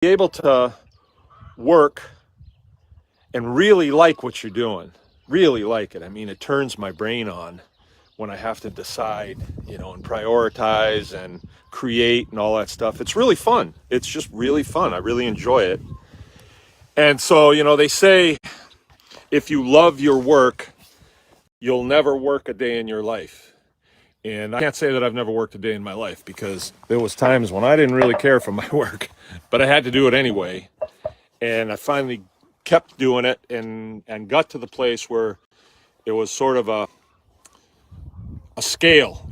be able to work and really like what you're doing, really like it. I mean, it turns my brain on when I have to decide, and prioritize and create and all that stuff. It's really fun. It's just really fun. I really enjoy it. And so, they say if you love your work, you'll never work a day in your life. And I can't say that I've never worked a day in my life because there was times when I didn't really care for my work, but I had to do it anyway. And I finally kept doing it and got to the place where it was sort of a scale,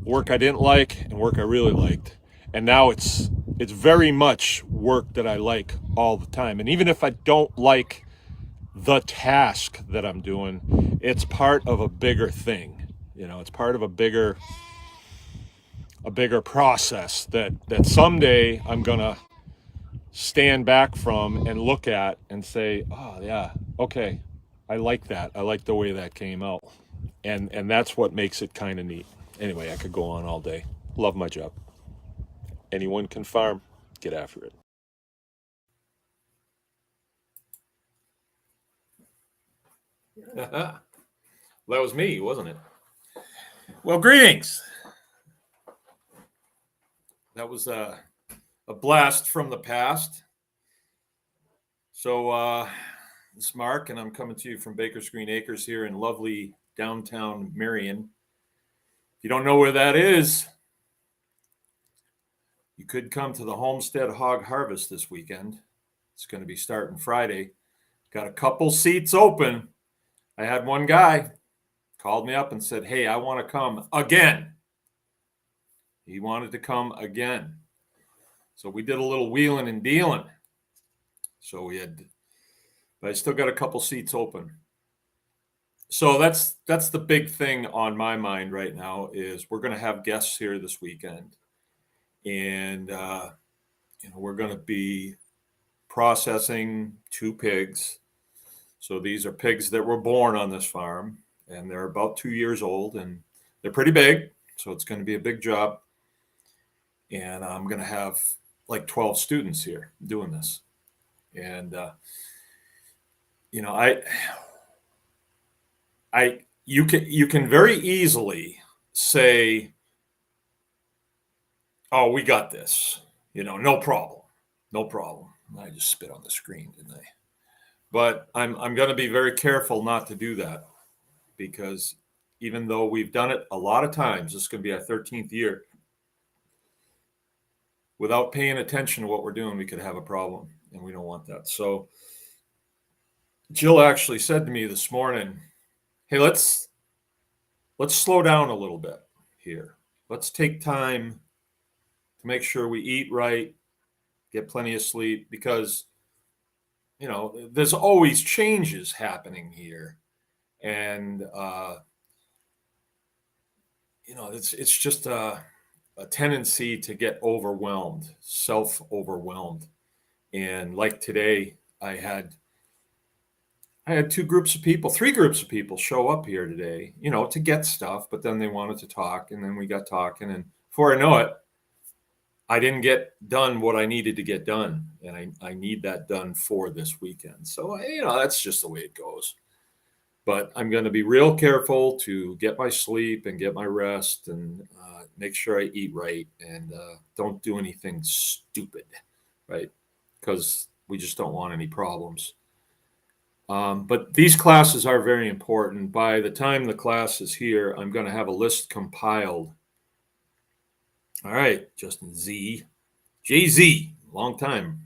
work I didn't like and work I really liked. And now it's very much work that I like all the time. And even if I don't like the task that I'm doing, it's part of a bigger thing. It's part of a bigger process that someday I'm gonna stand back from and look at and say, oh yeah, okay, I like that. I like the way that came out. And that's what makes it kind of neat. Anyway, I could go on all day. Love my job. Anyone can farm. Get after it. That was me, wasn't it? Well, greetings. That was a blast from the past. So, it's Mark, and I'm coming to you from Baker's Green Acres here in lovely downtown Marion. If you don't know where that is, you could come to the Homestead Hog Harvest this weekend. It's going to be starting Friday. Got a couple seats open. I had one guy called me up and said, hey, I want to come again. He wanted to come again. So we did a little wheeling and dealing. So but I still got a couple seats open. So that's the big thing on my mind right now is we're going to have guests here this weekend. And, we're going to be processing 2 pigs. So these are pigs that were born on this farm, and they're about 2 years old, and they're pretty big. So it's going to be a big job. And I'm going to have like 12 students here doing this. And, you can very easily say, oh, we got this, no problem. No problem. I just spit on the screen, didn't I? But I'm going to be very careful not to do that because even though we've done it a lot of times, this is going to be our 13th year. Without paying attention to what we're doing, we could have a problem, and we don't want that. So Jill actually said to me this morning, hey, let's slow down a little bit here. Let's take time to make sure we eat right, get plenty of sleep, because there's always changes happening here, and it's just a tendency to get overwhelmed, self-overwhelmed. And like today, I had 2 groups of people, 3 groups of people show up here today, to get stuff, but then they wanted to talk, and then we got talking, and before I know it, I didn't get done what I needed to get done, and I need that done for this weekend. So, that's just the way it goes. But I'm going to be real careful to get my sleep and get my rest and make sure I eat right and don't do anything stupid, right? Because we just don't want any problems. But these classes are very important. By the time the class is here, I'm going to have a list compiled. All right, Justin Z. JZ, long time.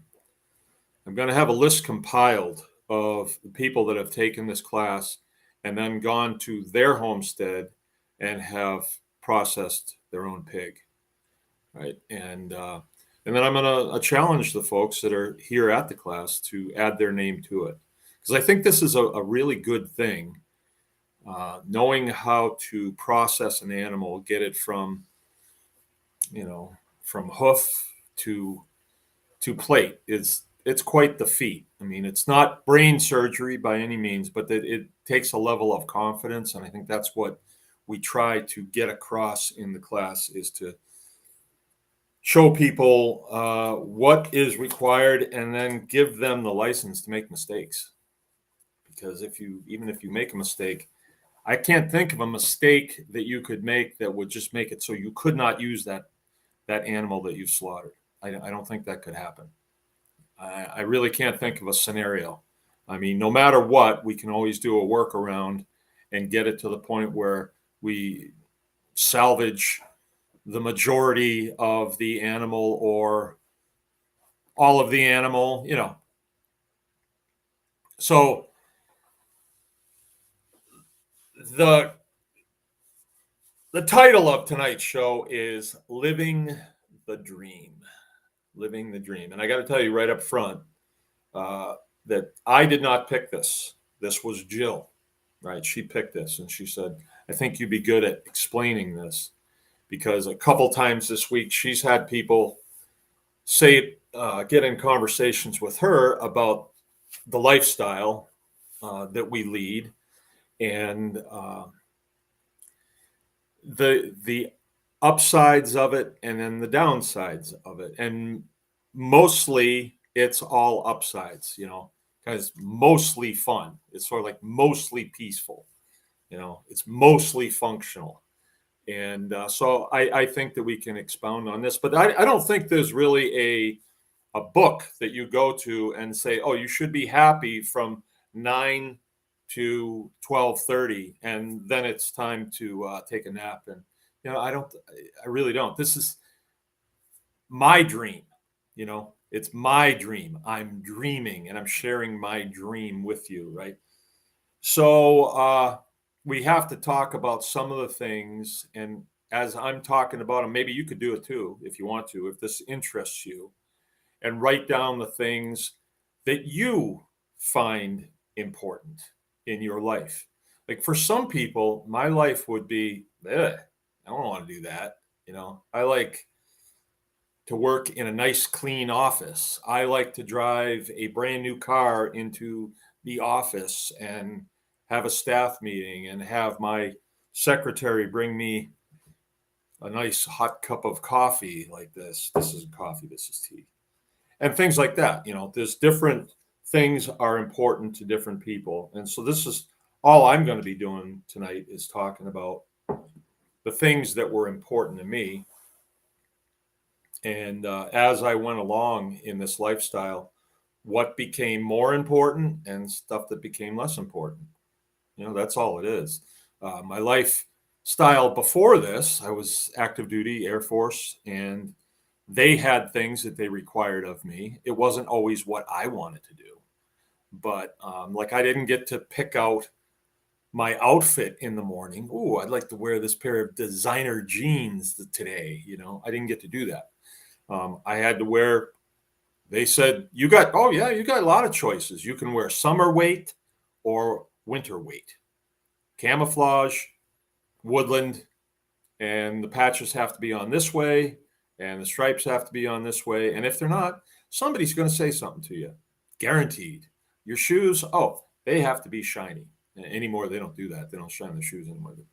I'm going to have a list compiled of the people that have taken this class and then gone to their homestead and have processed their own pig, right? And then I'm going to challenge the folks that are here at the class to add their name to it. Because I think this is a really good thing. Knowing how to process an animal, get it from hoof to plate it's quite the feat. I mean, it's not brain surgery by any means, but it takes a level of confidence, and I think that's what we try to get across in the class is to show people what is required, and then give them the license to make mistakes. Because even if you make a mistake, I can't think of a mistake that you could make that would just make it so you could not use that animal that you slaughtered. I don't think that could happen. I really can't think of a scenario. I mean, no matter what, we can always do a workaround and get it to the point where we salvage the majority of the animal or all of the animal, So the the title of tonight's show is Living the Dream. Living the Dream. And I got to tell you right up front that I did not pick this. This was Jill, right? She picked this and she said, I think you'd be good at explaining this, because a couple times this week she's had people get in conversations with her about the lifestyle that we lead, and the upsides of it, and then the downsides of it. And mostly it's all upsides, because mostly fun. It's sort of like mostly peaceful, it's mostly functional. And so I think that we can expound on this, but I don't think there's really a book that you go to and say, oh, you should be happy from 9 to 12:30, and then it's time to take a nap. And I really don't. This is my dream. It's my dream. I'm dreaming, and I'm sharing my dream with you, right? So we have to talk about some of the things, and as I'm talking about them, maybe you could do it too if you want to, if this interests you, and write down the things that you find important in your life. Like for some people, my life would be, I don't want to do that. I like to work in a nice, clean office. I like to drive a brand new car into the office and have a staff meeting and have my secretary bring me a nice hot cup of coffee like this. This isn't coffee, this is tea. And things like that. There's different things are important to different people. And so this is all I'm going to be doing tonight, is talking about the things that were important to me. And as I went along in this lifestyle, what became more important and stuff that became less important. That's all it is. My lifestyle before this, I was active duty Air Force, and they had things that they required of me. It wasn't always what I wanted to do, but like I didn't get to pick out my outfit in the morning. Oh, I'd like to wear this pair of designer jeans today. I didn't get to do that. I had to wear. They said you got a lot of choices. You can wear summer weight or winter weight, camouflage, woodland, and the patches have to be on this way, and the stripes have to be on this way. And if they're not, somebody's going to say something to you, guaranteed. Your shoes, they have to be shiny. Anymore, they don't do that. They don't shine their shoes anymore. The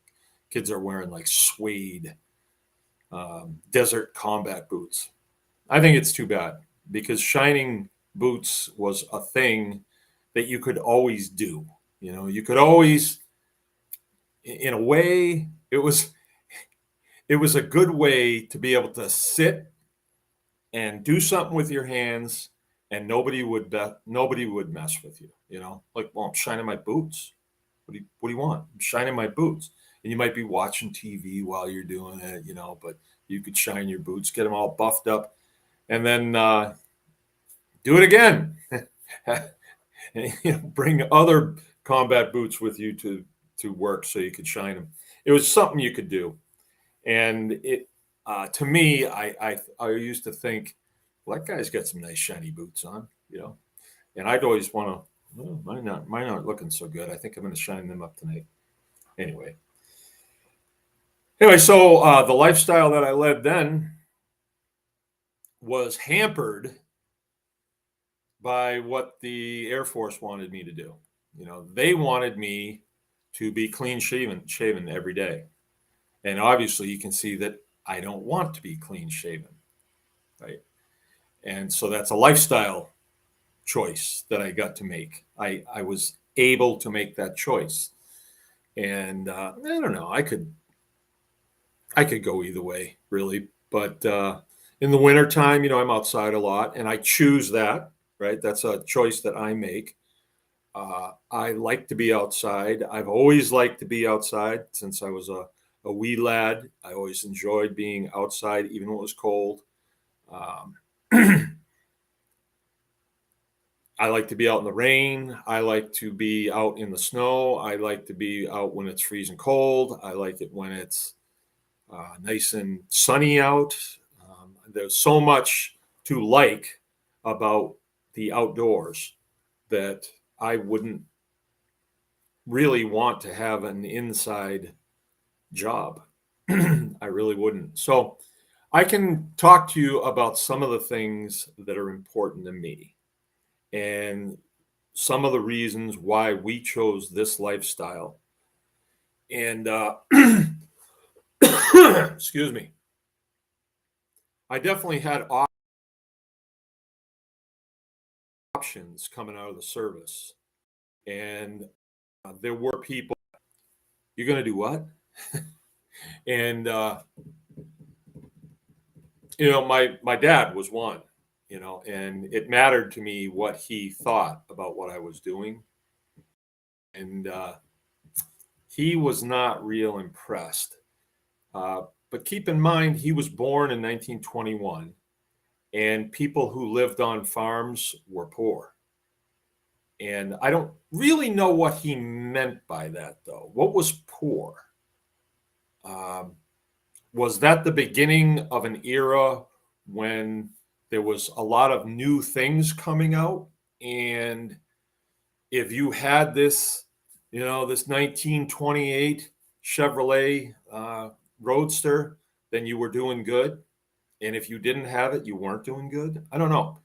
kids are wearing like suede desert combat boots. I think it's too bad, because shining boots was a thing that you could always do. You could always, in a way, it was a good way to be able to sit and do something with your hands, and nobody would mess with you. Like, well, I'm shining my boots. What do you want? I'm shining my boots. And you might be watching TV while you're doing it, but you could shine your boots, get them all buffed up, and then do it again. Bring other combat boots with you to work so you could shine them. It was something you could do. And it, to me, I used to think, well, that guy's got some nice shiny boots on, and I'd always want to, well, mine aren't looking so good. I think I'm going to shine them up tonight. Anyway, so the lifestyle that I led then was hampered by what the Air Force wanted me to do. They wanted me to be clean shaven every day. And obviously you can see that I don't want to be clean shaven. right? And so that's a lifestyle choice that I got to make. I was able to make that choice, and I don't know. I could go either way, really. But in the wintertime, I'm outside a lot, and I choose that. Right, that's a choice that I make. I like to be outside. I've always liked to be outside since I was a wee lad. I always enjoyed being outside, even when it was cold. Um, I like to be out in the rain. I like to be out in the snow. I like to be out when it's freezing cold. I like it when it's nice and sunny out. There's so much to like about the outdoors that I wouldn't really want to have an inside job. I really wouldn't. So I can talk to you about some of the things that are important to me and some of the reasons why we chose this lifestyle. And excuse me, I definitely had options coming out of the service. And there were people, you're going to do what? And, my dad was one, and it mattered to me what he thought about what I was doing. And he was not real impressed. But keep in mind, he was born in 1921, and people who lived on farms were poor. And I don't really know what he meant by that, though. What was poor? Um, was that the beginning of an era when there was a lot of new things coming out? And if you had this 1928 Chevrolet Roadster, then you were doing good. And if you didn't have it, you weren't doing good. I don't know.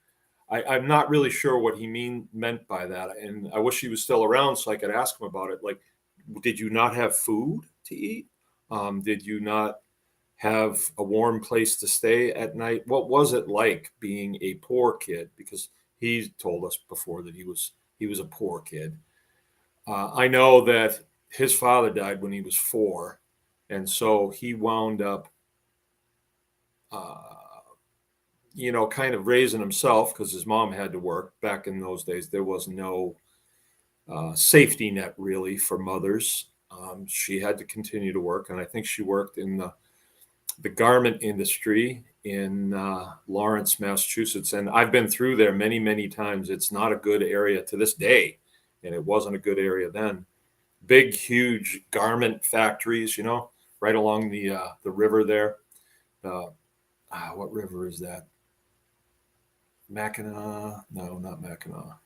I'm not really sure what he meant by that. And I wish he was still around so I could ask him about it. Like, did you not have food to eat? Did you not have a warm place to stay at night? What was it like being a poor kid? Because he told us before that he was a poor kid. I know that his father died when he was 4, and so he wound up, uh, kind of raising himself because his mom had to work. Back in those days, there was no safety net really for mothers. She had to continue to work, and I think she worked in the garment industry in Lawrence, Massachusetts. And I've been through there many, many times. It's not a good area to this day, and it wasn't a good area then. Big, huge garment factories, right along the river there. What river is that? Mackinac? No, not Mackinac.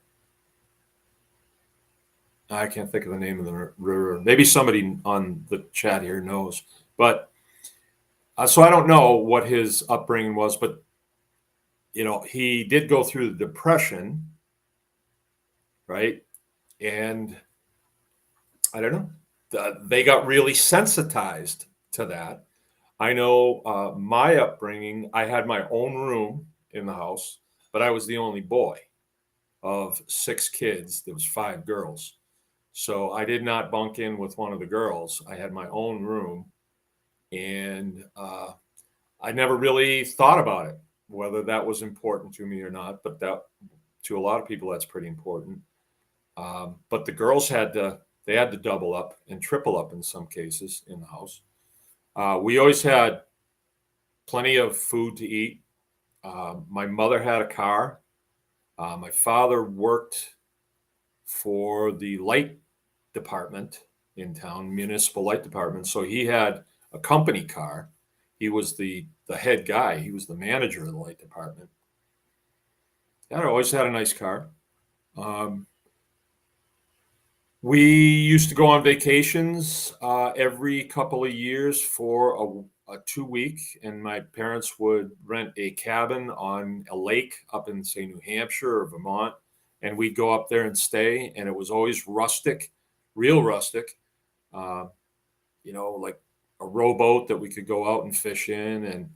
I can't think of the name of the river. Maybe somebody on the chat here knows. But so I don't know what his upbringing was, but he did go through the depression, right? And I don't know. They got really sensitized to that. I know my upbringing, I had my own room in the house, but I was the only boy of 6 kids. There was 5 girls. So I did not bunk in with one of the girls. I had my own room, and I never really thought about it, whether that was important to me or not. But that, to a lot of people, that's pretty important. But the girls they had to double up and triple up in some cases in the house. We always had plenty of food to eat. My mother had a car. My father worked for the light department in town, municipal light department. So he had a company car. He was the head guy. He was the manager of the light department. I always had a nice car. We used to go on vacations every couple of years for a 2-week, and my parents would rent a cabin on a lake up in, say, New Hampshire or Vermont, and we'd go up there and stay, and it was always rustic, real rustic, like a rowboat that we could go out and fish in, and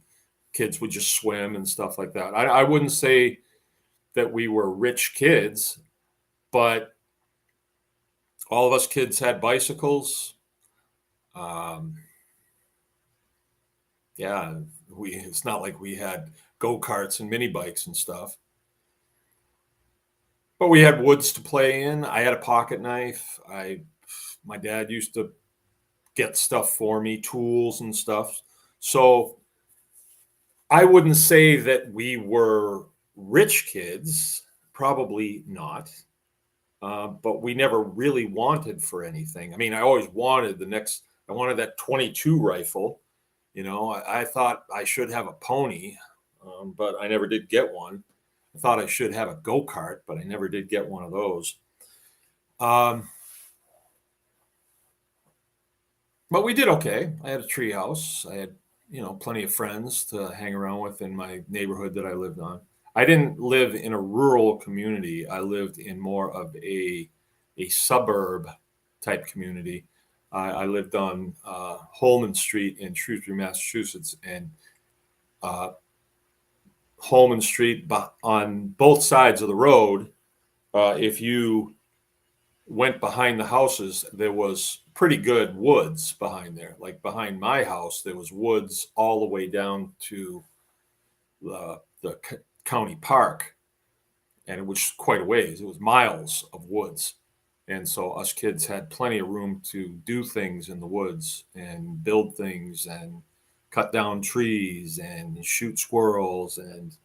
kids would just swim and stuff like that. I wouldn't say that we were rich kids, but all of us kids had bicycles. Um, yeah, it's not like we had go-karts and mini bikes and stuff, but we had woods to play in. I had a pocket knife. My dad used to get stuff for me, tools and stuff. So I wouldn't say that we were rich kids, probably not. But we never really wanted for anything. I mean, I always wanted I wanted that 22 rifle. I thought I should have a pony, but I never did get one. I thought I should have a go kart, but I never did get one of those. Um, but we did okay. I had a tree house. I had, plenty of friends to hang around with in my neighborhood that I lived on. I didn't live in a rural community. I lived in more of a suburb type community. I lived on Holman Street in Shrewsbury, Massachusetts, and uh, Holman Street on both sides of the road. If you went behind the houses, there was pretty good woods behind there. Like behind my house, there was woods all the way down to the county park, and it was quite a ways. It was miles of woods. And so us kids had plenty of room to do things in the woods and build things and cut down trees and shoot squirrels and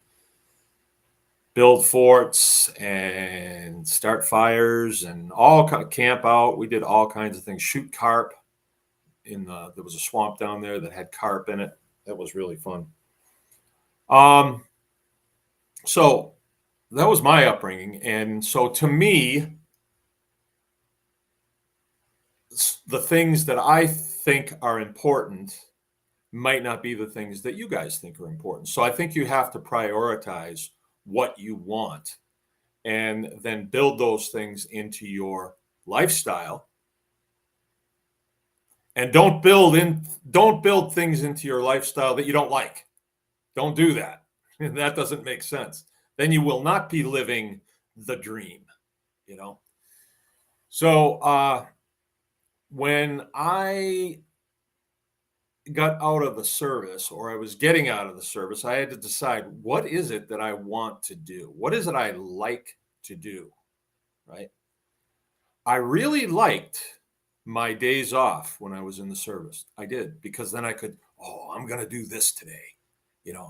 build forts and start fires and all camp out. We did all kinds of things. Shoot carp there was a swamp down there that had carp in it. That was really fun. Um, so that was my upbringing, and so to me, the things that I think are important might not be the things that you guys think are important. So I think you have to prioritize what you want and then build those things into your lifestyle. And don't build things into your lifestyle that you don't like. Don't do that. That doesn't make sense. Then you will not be living the dream, you know. So when I got out of the service, or I was getting out of the service, I had to decide, what is it that I want to do? What is it I like to do? Right. I really liked my days off when I was in the service. I did, because then I could, I'm going to do this today.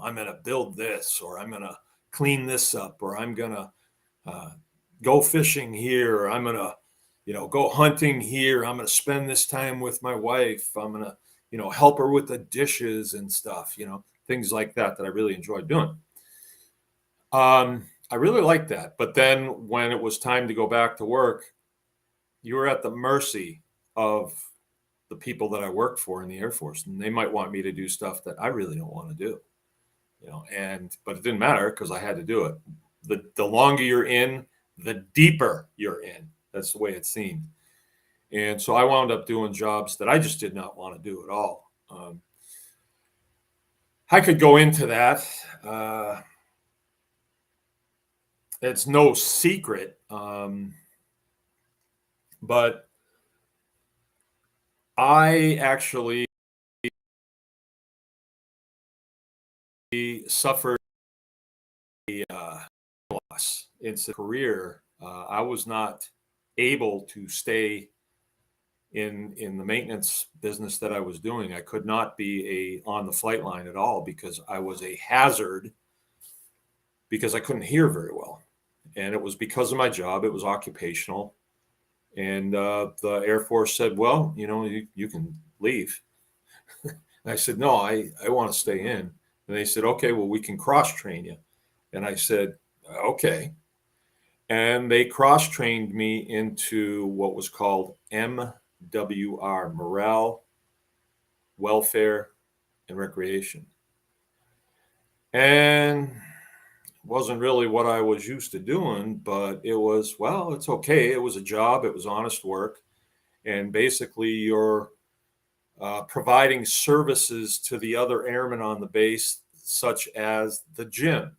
I'm going to build this, or I'm going to clean this up, or I'm going to go fishing here, or I'm going to, go hunting here. I'm going to spend this time with my wife. I'm going to, help her with the dishes and stuff, things like that I really enjoyed doing. I really liked that. But then when it was time to go back to work, you were at the mercy of the people that I worked for in the Air Force, and they might want me to do stuff that I really don't want to do, but it didn't matter because I had to do it. The longer you're in, the deeper you're in. That's the way it seemed. And so I wound up doing jobs that I just did not want to do at all. I could go into that. It's no secret. But I actually suffered a loss in a career. I was not able to stay in the maintenance business that I was doing. I could not be on the flight line at all because I was a hazard, because I couldn't hear very well. And it was because of my job. It was occupational. And the Air Force said, well, you can leave. And I said, no, I want to stay in. And they said, okay, well, we can cross train you. And I said, okay. And they cross trained me into what was called MWR, Morale, Welfare, and Recreation. And wasn't really what I was used to doing, but it was, well, it's okay. It was a job. It was honest work. And basically you're providing services to the other airmen on the base, such as the gym,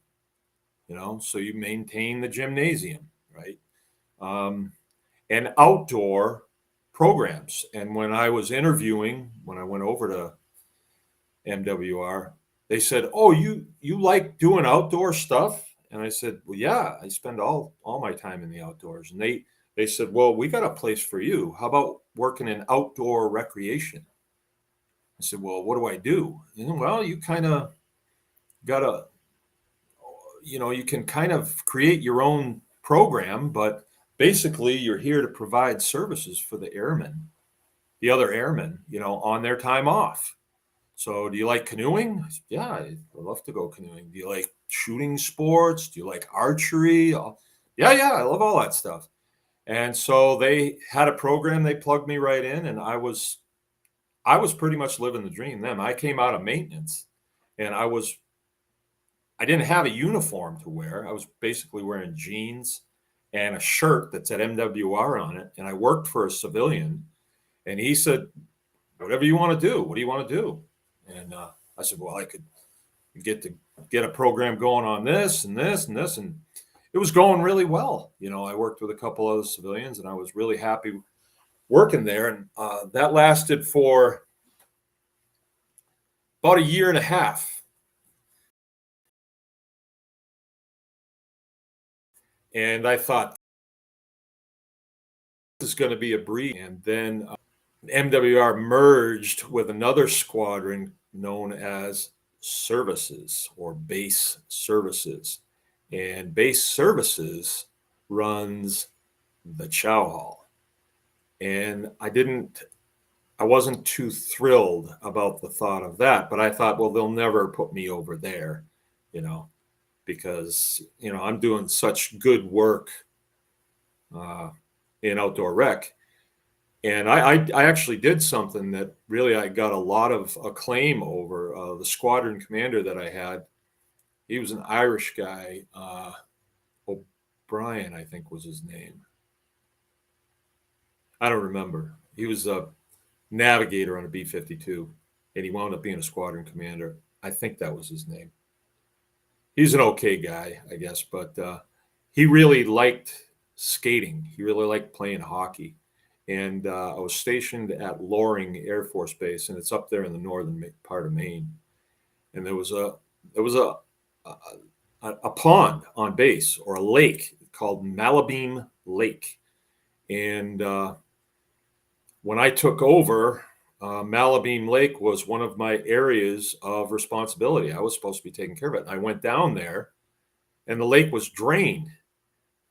so you maintain the gymnasium, right? Um, and outdoor programs. And when I was interviewing, when I went over to MWR, they said, "Oh, you like doing outdoor stuff?" And I said, "Well, yeah, I spend all my time in the outdoors." And they said, "Well, we got a place for you. How about working in outdoor recreation?" I said, "Well, what do I do?" And, well, you kind of gotta, you can kind of create your own program, but basically you're here to provide services for the other airmen, on their time off. So, do you like canoeing? Yeah, I'd love to go canoeing. Do you like shooting sports? Do you like archery? Yeah, yeah, I love all that stuff. And so they had a program. They plugged me right in, and I was pretty much living the dream. Then I came out of maintenance, and I didn't have a uniform to wear. I was basically wearing jeans and a shirt that said MWR on it, and I worked for a civilian. And he said, "Whatever you want to do. What do you want to do?" And I said, "Well, I could get a program going on this and this and this," and it was going really well. I worked with a couple other civilians, and I was really happy working there. And that lasted for about a year and a half. And I thought, this is going to be a breeze. And then MWR merged with another squadron known as services or base services. And base services runs the chow hall. And I wasn't too thrilled about the thought of that, but I thought, well, they'll never put me over there, you know, because, I'm doing such good work uh, in outdoor rec. And I actually did something that really I got a lot of acclaim over. The squadron commander that I had, he was an Irish guy. O'Brien, I think was his name. I don't remember. He was a navigator on a B-52, and he wound up being a squadron commander. I think that was his name. He's an okay guy, I guess, but he really liked skating. He really liked playing hockey. And I was stationed at Loring Air Force Base, and it's up there in the northern part of Maine. And there was a pond on base, or a lake called Malabeam Lake. And when I took over, Malabeam Lake was one of my areas of responsibility. I was supposed to be taking care of it. And I went down there, and the lake was drained.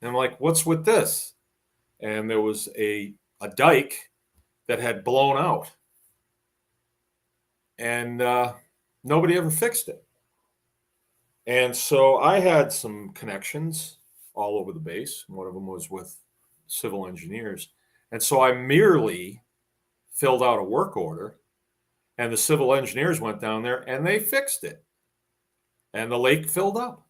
And I'm like, "What's with this?" And there was a dike that had blown out, and nobody ever fixed it. And so I had some connections all over the base. One of them was with civil engineers. And so I merely filled out a work order, and the civil engineers went down there and they fixed it. And the lake filled up.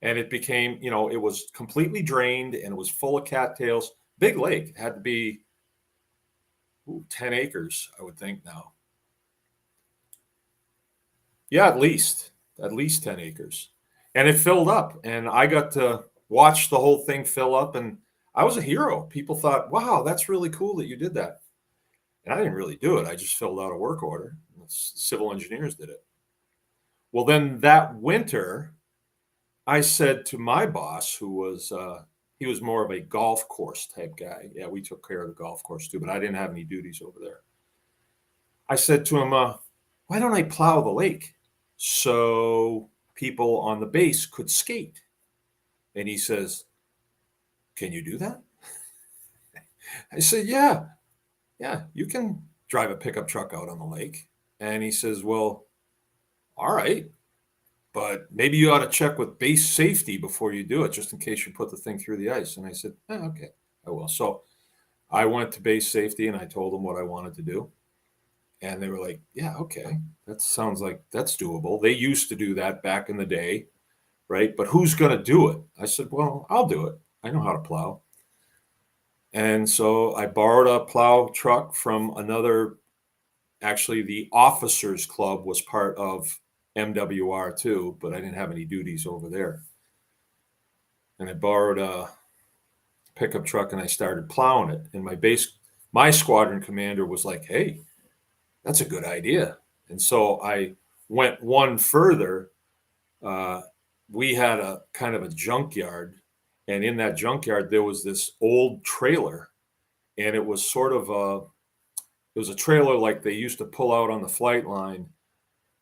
And it became, it was completely drained, and it was full of cattails. Big lake. It had to be 10 acres, I would think now. Yeah, at least 10 acres. And it filled up, and I got to watch the whole thing fill up, and I was a hero. People thought, "Wow, that's really cool that you did that." And I didn't really do it. I just filled out a work order. Civil engineers did it. Well, then that winter, I said to my boss, who was he was more of a golf course type guy. Yeah, we took care of the golf course too, but I didn't have any duties over there. I said to him, "Why don't I plow the lake so people on the base could skate?" And he says, "Can you do that?" I said, "Yeah, yeah, you can drive a pickup truck out on the lake." And he says, "Well, all right, but maybe you ought to check with base safety before you do it, just in case you put the thing through the ice." And I said, "Okay, I will." So I went to base safety and I told them what I wanted to do. And they were like, "Yeah, okay, that sounds like that's doable." They used to do that back in the day, right? But who's going to do it? I said, "Well, I'll do it. I know how to plow." And so I borrowed a plow truck from actually, the officers club was part of MWR too, but I didn't have any duties over there. And I borrowed a pickup truck and I started plowing it. And my squadron commander was like, "Hey, that's a good idea." And so I went one further. Uh, we had a kind of a junkyard, and in that junkyard there was this old trailer, and it was sort of it was a trailer like they used to pull out on the flight line,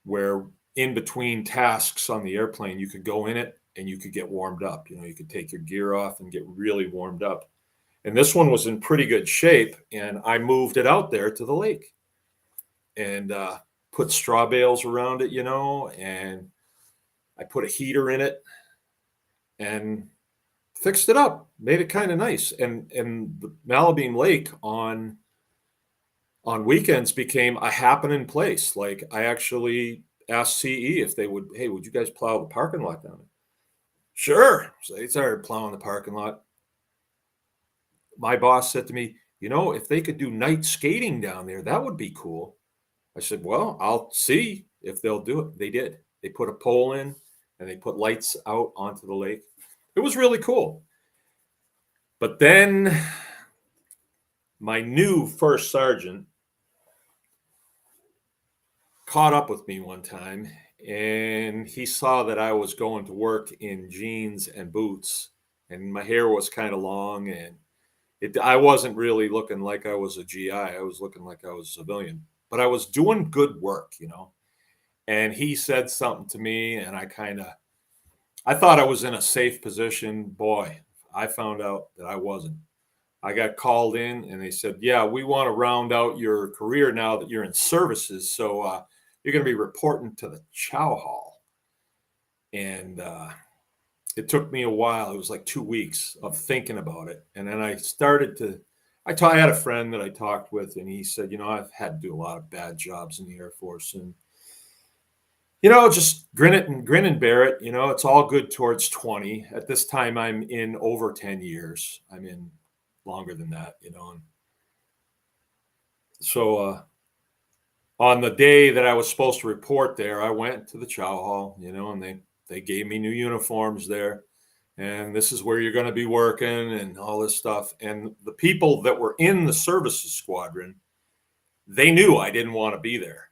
where in between tasks on the airplane you could go in it and you could get warmed up. You could take your gear off and get really warmed up. And this one was in pretty good shape, and I moved it out there to the lake and put straw bales around it, and I put a heater in it and fixed it up, made it kind of nice. And the Malabine Lake on weekends became a happening place. Like, I actually asked CE if they would, "Hey, would you guys plow the parking lot down there?" Sure. So they started plowing the parking lot. My boss said to me, "If they could do night skating down there, that would be cool." I said, "Well, I'll see if they'll do it." They did. They put a pole in and they put lights out onto the lake. It was really cool. But then my new first sergeant caught up with me one time, and he saw that I was going to work in jeans and boots, and my hair was kind of long, and I wasn't really looking like I was a GI. I was looking like I was a civilian, but I was doing good work. And he said something to me, and I thought I was in a safe position. Boy, I found out that I wasn't. I got called in and they said, "Yeah, we want to round out your career now that you're in services. So you're going to be reporting to the chow hall." And it took me a while. It was like 2 weeks of thinking about it. And then I started to, I had a friend that I talked with, and he said, "I've had to do a lot of bad jobs in the Air Force. And, just grin and bear it. It's all good towards 20. At this time, I'm in over 10 years. I'm in longer than that. And so on the day that I was supposed to report there, I went to the chow hall, and they gave me new uniforms there. And this is where you're going to be working and all this stuff. And the people that were in the services squadron, they knew I didn't want to be there.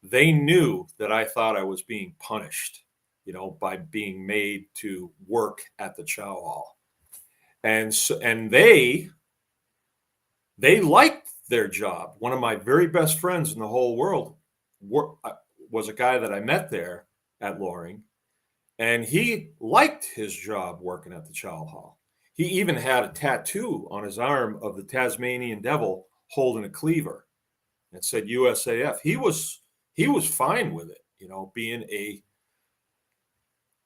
They knew that I thought I was being punished, by being made to work at the chow hall. And so, and they liked their job. One of my very best friends in the whole world was a guy that I met there at Loring, and he liked his job working at the chow hall. He even had a tattoo on his arm of the Tasmanian devil holding a cleaver. It said USAF. He was fine with it, being a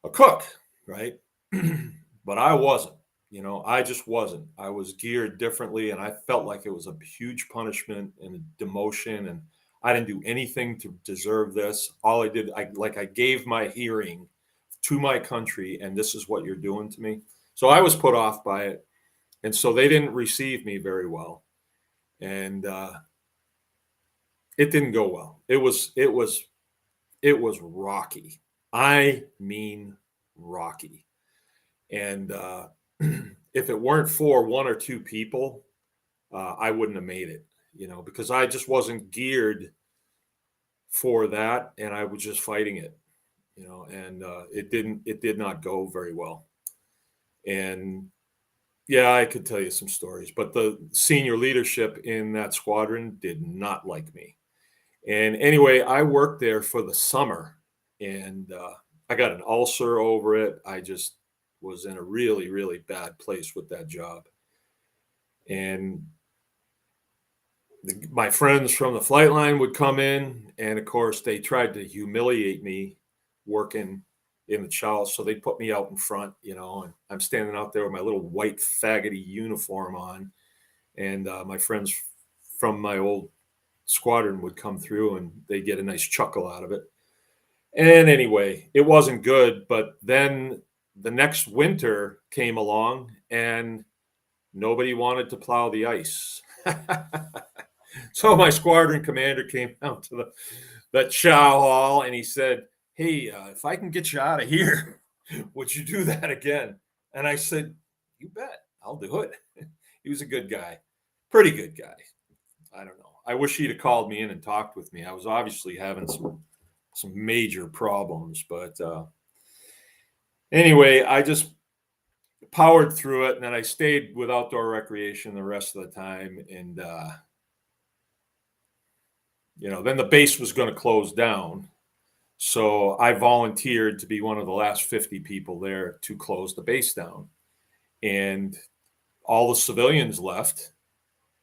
cook, right? But I wasn't. I just wasn't. I was geared differently, and I felt like it was a huge punishment and a demotion, and I didn't do anything to deserve this. All I did, I gave my hearing to my country, and this is what you're doing to me. So I was put off by it, and so they didn't receive me very well, and it didn't go well. It was rocky. I mean, rocky. And if it weren't for one or two people, I wouldn't have made it, because I just wasn't geared for that, and I was just fighting it, and it did not go very well. And yeah, I could tell you some stories, but the senior leadership in that squadron did not like me. And anyway, I worked there for the summer, and I got an ulcer over it. I just was in a really, really bad place with that job. And my friends from the flight line would come in, and of course, they tried to humiliate me working in the chow. So they put me out in front, and I'm standing out there with my little white faggoty uniform on. And my friends from my old squadron would come through, and they get a nice chuckle out of it. And anyway, it wasn't good. But then the next winter came along, and nobody wanted to plow the ice. So my squadron commander came out to the chow hall, and he said, "Hey, if I can get you out of here, would you do that again?" And I said, "You bet, I'll do it." He was a good guy, pretty good guy. I don't know. I wish he'd have called me in and talked with me. I was obviously having some major problems, but anyway, I just powered through it, and then I stayed with outdoor recreation the rest of the time. And then the base was going to close down, so I volunteered to be one of the last 50 people there to close the base down. And all the civilians left,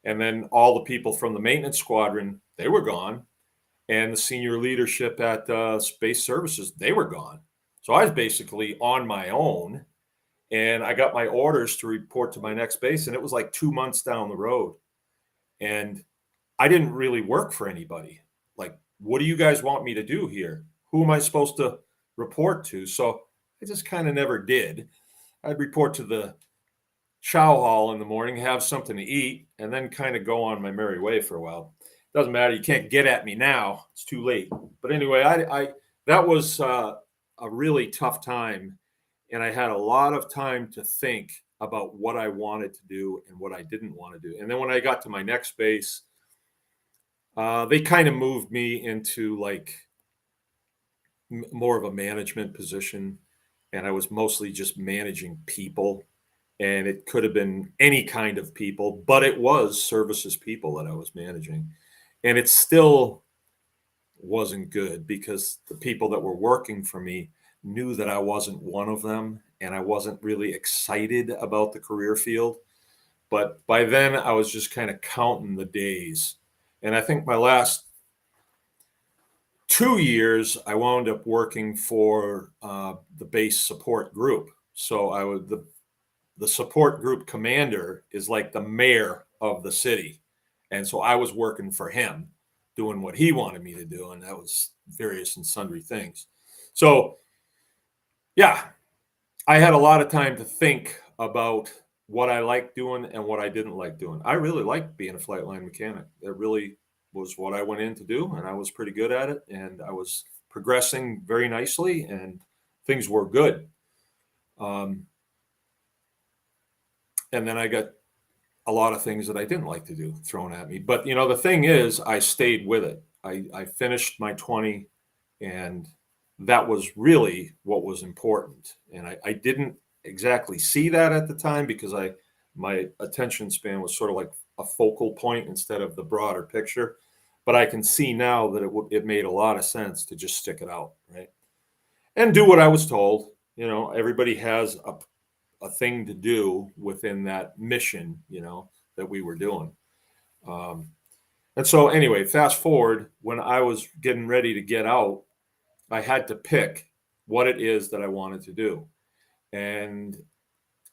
and then all the people from the maintenance squadron, they were gone, and the senior leadership at Space Services, they were gone. So I was basically on my own, and I got my orders to report to my next base, and it was like 2 months down the road. And I didn't really work for anybody. Like, what do you guys want me to do here? Who am I supposed to report to? So I just kind of never did. I'd report to the chow hall in the morning, have something to eat, and then kind of go on my merry way for a while. Doesn't matter. You can't get at me now. It's too late. But anyway, I that was a really tough time, and I had a lot of time to think about what I wanted to do and what I didn't want to do. And then when I got to my next base, they kind of moved me into like more of a management position, and I was mostly just managing people. And it could have been any kind of people, but it was services people that I was managing. And it still wasn't good because the people that were working for me knew that I wasn't one of them, and I wasn't really excited about the career field. But by then, I was just kind of counting the days. And I think my last 2 years, I wound up working for the base support group. So I was the support group commander is like the mayor of the city. And so I was working for him, doing what he wanted me to do. And that was various and sundry things. So, yeah, I had a lot of time to think about what I liked doing and what I didn't like doing. I really liked being a flight line mechanic. It really was what I went in to do. And I was pretty good at it. And I was progressing very nicely, and things were good. Um, and then I got a lot of things that I didn't like to do thrown at me. But the thing is, I stayed with it. I finished my 20, and that was really what was important. And I didn't exactly see that at the time because my attention span was sort of like a focal point instead of the broader picture. But I can see now that it made a lot of sense to just stick it out, right? And do what I was told. Everybody has a thing to do within that mission, that we were doing. Um, and so, anyway, fast forward, when I was getting ready to get out, I had to pick what it is that I wanted to do. And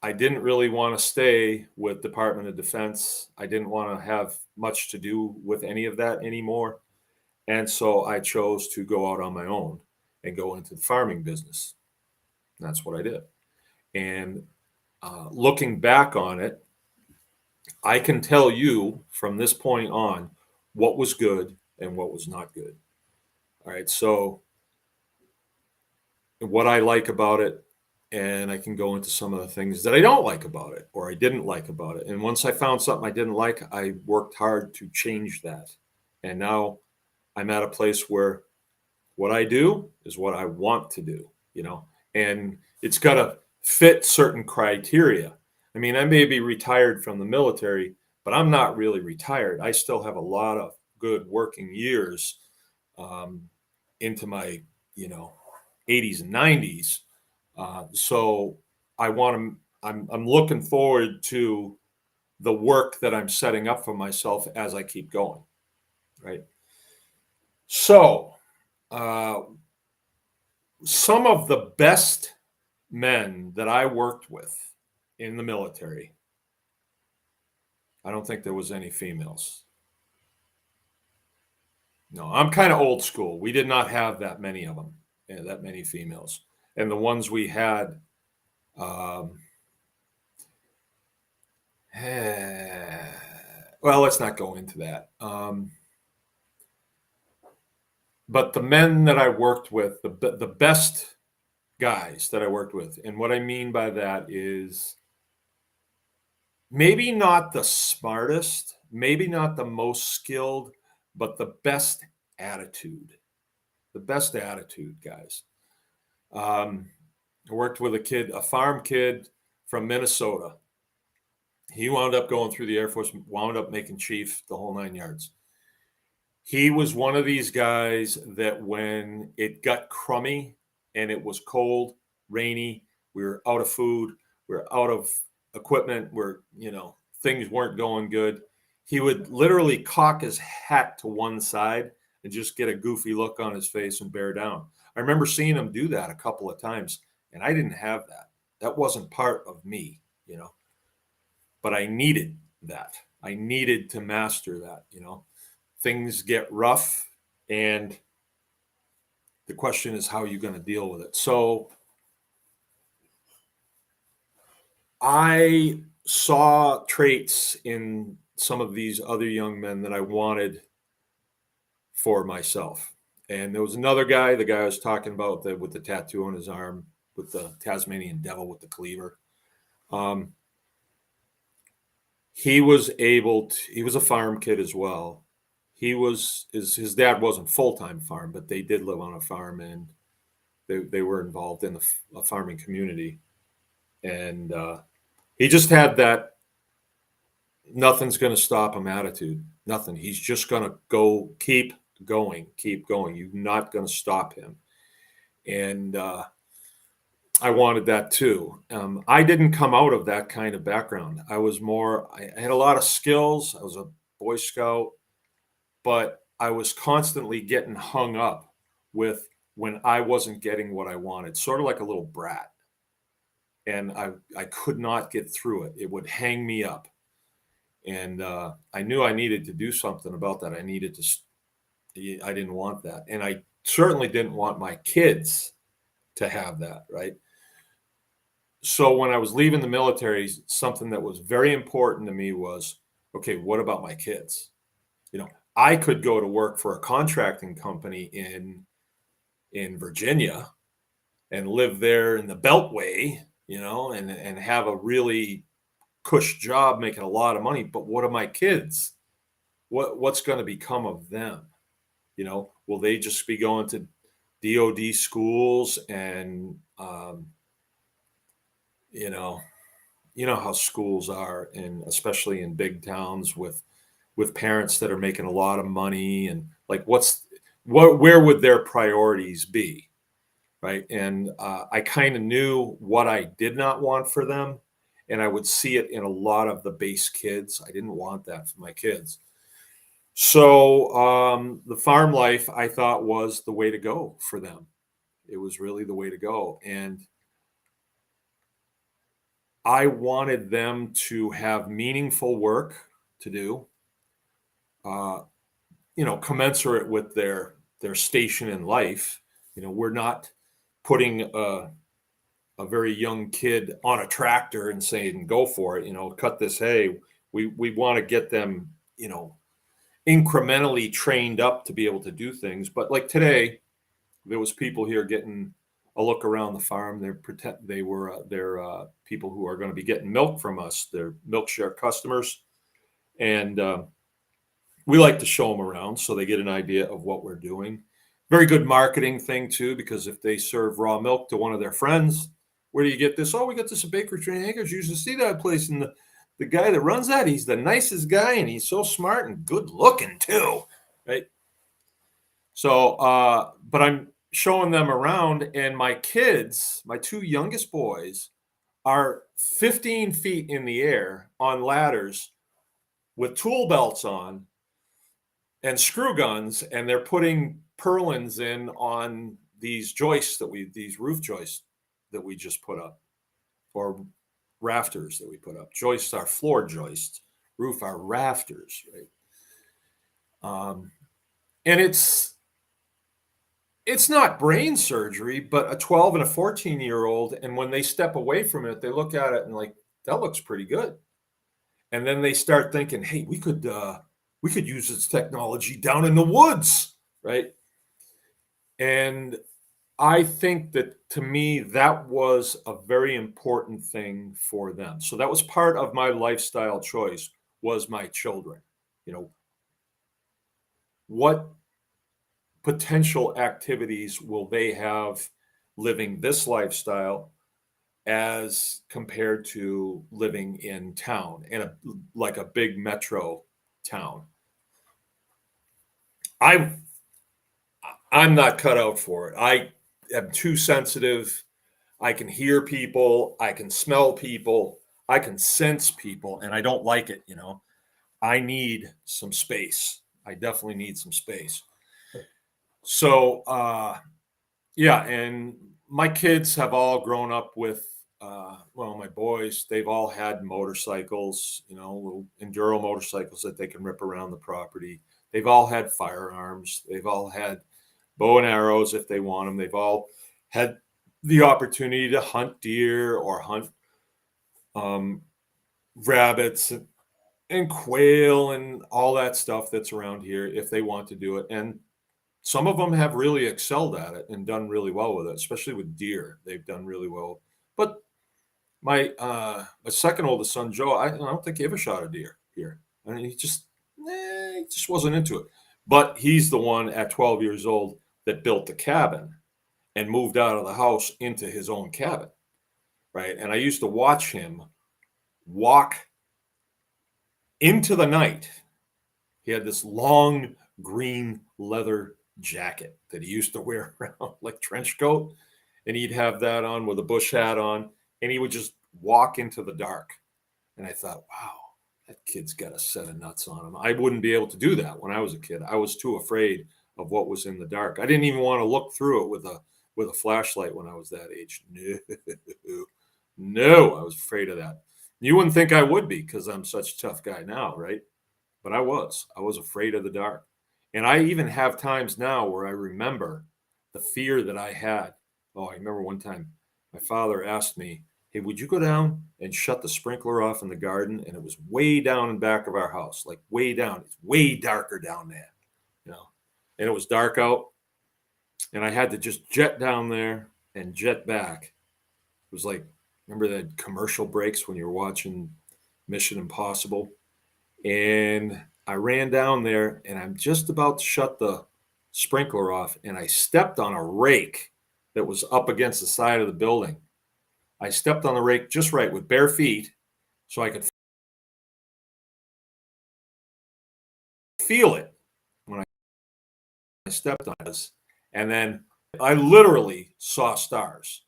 I didn't really want to stay with Department of Defense. I didn't want to have much to do with any of that anymore. And so I chose to go out on my own and go into the farming business. And that's what I did. And looking back on it, I can tell you from this point on what was good and what was not good. All right. So, what I like about it, and I can go into some of the things that I don't like about it or I didn't like about it. And once I found something I didn't like, I worked hard to change that. And now I'm at a place where what I do is what I want to do, and it's got to fit certain criteria. I mean, I may be retired from the military, but I'm not really retired. I still have a lot of good working years um, into my, you know, 80s and 90s. So I want to. I'm looking forward to the work that I'm setting up for myself as I keep going. Right. So uh, some of the best men that I worked with in the military, I don't think there was any females. No, I'm kind of old school. We did not have that many of them, that many females. And the ones we had, um, well, let's not go into that. but the men that I worked with, the best guys that I worked with, and what I mean by that is maybe not the smartest, maybe not the most skilled, but the best attitude. The best attitude, guys. Um, I worked with a kid, a farm kid from Minnesota. He wound up going through the Air Force, wound up making chief, the whole 9 yards. He was one of these guys that when it got crummy and it was cold, rainy, we were out of food, we were out of equipment, things weren't going good. He would literally cock his hat to one side and just get a goofy look on his face and bear down. I remember seeing him do that a couple of times, and I didn't have that. That wasn't part of me, but I needed that. I needed to master that. Things get rough, and the question is, how are you going to deal with it? So I saw traits in some of these other young men that I wanted for myself. And there was another guy, the guy I was talking about with the tattoo on his arm, with the Tasmanian devil with the cleaver. Um, he was he was a farm kid as well. His dad wasn't full-time farm, but they did live on a farm, and they were involved in a farming community. And he just had that nothing's going to stop him attitude. Nothing. He's just going to go, keep going, keep going. You're not going to stop him. And I wanted that too. I didn't come out of that kind of background. I had a lot of skills. I was a Boy Scout, but I was constantly getting hung up with when I wasn't getting what I wanted, sort of like a little brat. And I could not get through it. It would hang me up. And I knew I needed to do something about that. I didn't want that. And I certainly didn't want my kids to have that, right? So when I was leaving the military, something that was very important to me was, okay, what about my kids? I could go to work for a contracting company in Virginia and live there in the Beltway, and have a really cush job making a lot of money. But what are my kids? What's going to become of them? Will they just be going to DOD schools and how schools are, and especially in big towns with parents that are making a lot of money, and like where would their priorities be, right? And I kind of knew what I did not want for them, and I would see it in a lot of the base kids. I didn't want that for my kids. So the farm life, I thought, was the way to go for them. It was really the way to go. And I wanted them to have meaningful work to do, commensurate with their station in life. We're not putting a very young kid on a tractor and saying, go for it, cut this hay. We want to get them, incrementally trained up to be able to do things. But like today, there was people here getting a look around the farm. They're people who are going to be getting milk from us. They're milk share customers. And we like to show them around so they get an idea of what we're doing. Very good marketing thing too, because if they serve raw milk to one of their friends, where do you get this? Oh, we got this at Baker Training Acres. You should see that place. And the guy that runs that, he's the nicest guy, and he's so smart and good looking too, right? So, but I'm showing them around, and my kids, my two youngest boys, are 15 feet in the air on ladders with tool belts on and screw guns, and they're putting purlins in on these roof joists that we just put up, or rafters that we put up. Joists are floor joists, roof are rafters, right? And it's not brain surgery, but a 12 and a 14-year-old, and when they step away from it, they look at it and like, that looks pretty good. And then they start thinking, hey, we could use this technology down in the woods, right? And I think that to me, that was a very important thing for them. So that was part of my lifestyle choice was my children. You know, what potential activities will they have living this lifestyle as compared to living in town in a like a big metro town? I I'm not cut out for it. I am too sensitive. I can hear people, I can smell people, I can sense people, and I don't like it, you know. I need some space. I definitely need some space. So, yeah, and my kids have all grown up with, well, my boys, they've all had motorcycles, you know, little enduro motorcycles that they can rip around the property. They've all had firearms. They've all had bow and arrows if they want them. They've all had the opportunity to hunt deer or hunt um, rabbits and quail and all that stuff that's around here if they want to do it. And some of them have really excelled at it and done really well with it, especially with deer. They've done really well. But my second oldest son, Joe, I don't think he ever shot a deer here. I mean, he just wasn't into it. But he's the one at 12 years old that built the cabin and moved out of the house into his own cabin, right? And I used to watch him walk into the night. He had this long green leather jacket that he used to wear around like trench coat, and he'd have that on with a bush hat on, and he would just walk into the dark. And I thought, wow, that kid's got a set of nuts on him. I wouldn't be able to do that when I was a kid. I was too afraid of what was in the dark. I didn't even want to look through it with a flashlight when I was that age. No, no, I was afraid of that. You wouldn't think I would be because I'm such a tough guy now, right? But I was. I was afraid of the dark. And I even have times now where I remember the fear that I had. Oh, I remember one time my father asked me, "Hey, would you go down and shut the sprinkler off in the garden?" And it was way down in back of our house, like way down. It's way darker down there, you know. And it was dark out, and I had to just jet down there and jet back. It was like, remember that commercial breaks when you were watching Mission Impossible? And I ran down there and I'm just about to shut the sprinkler off and I stepped on a rake that was up against the side of the building. I stepped on the rake just right with bare feet so I could feel it when I stepped on this. And then I literally saw stars,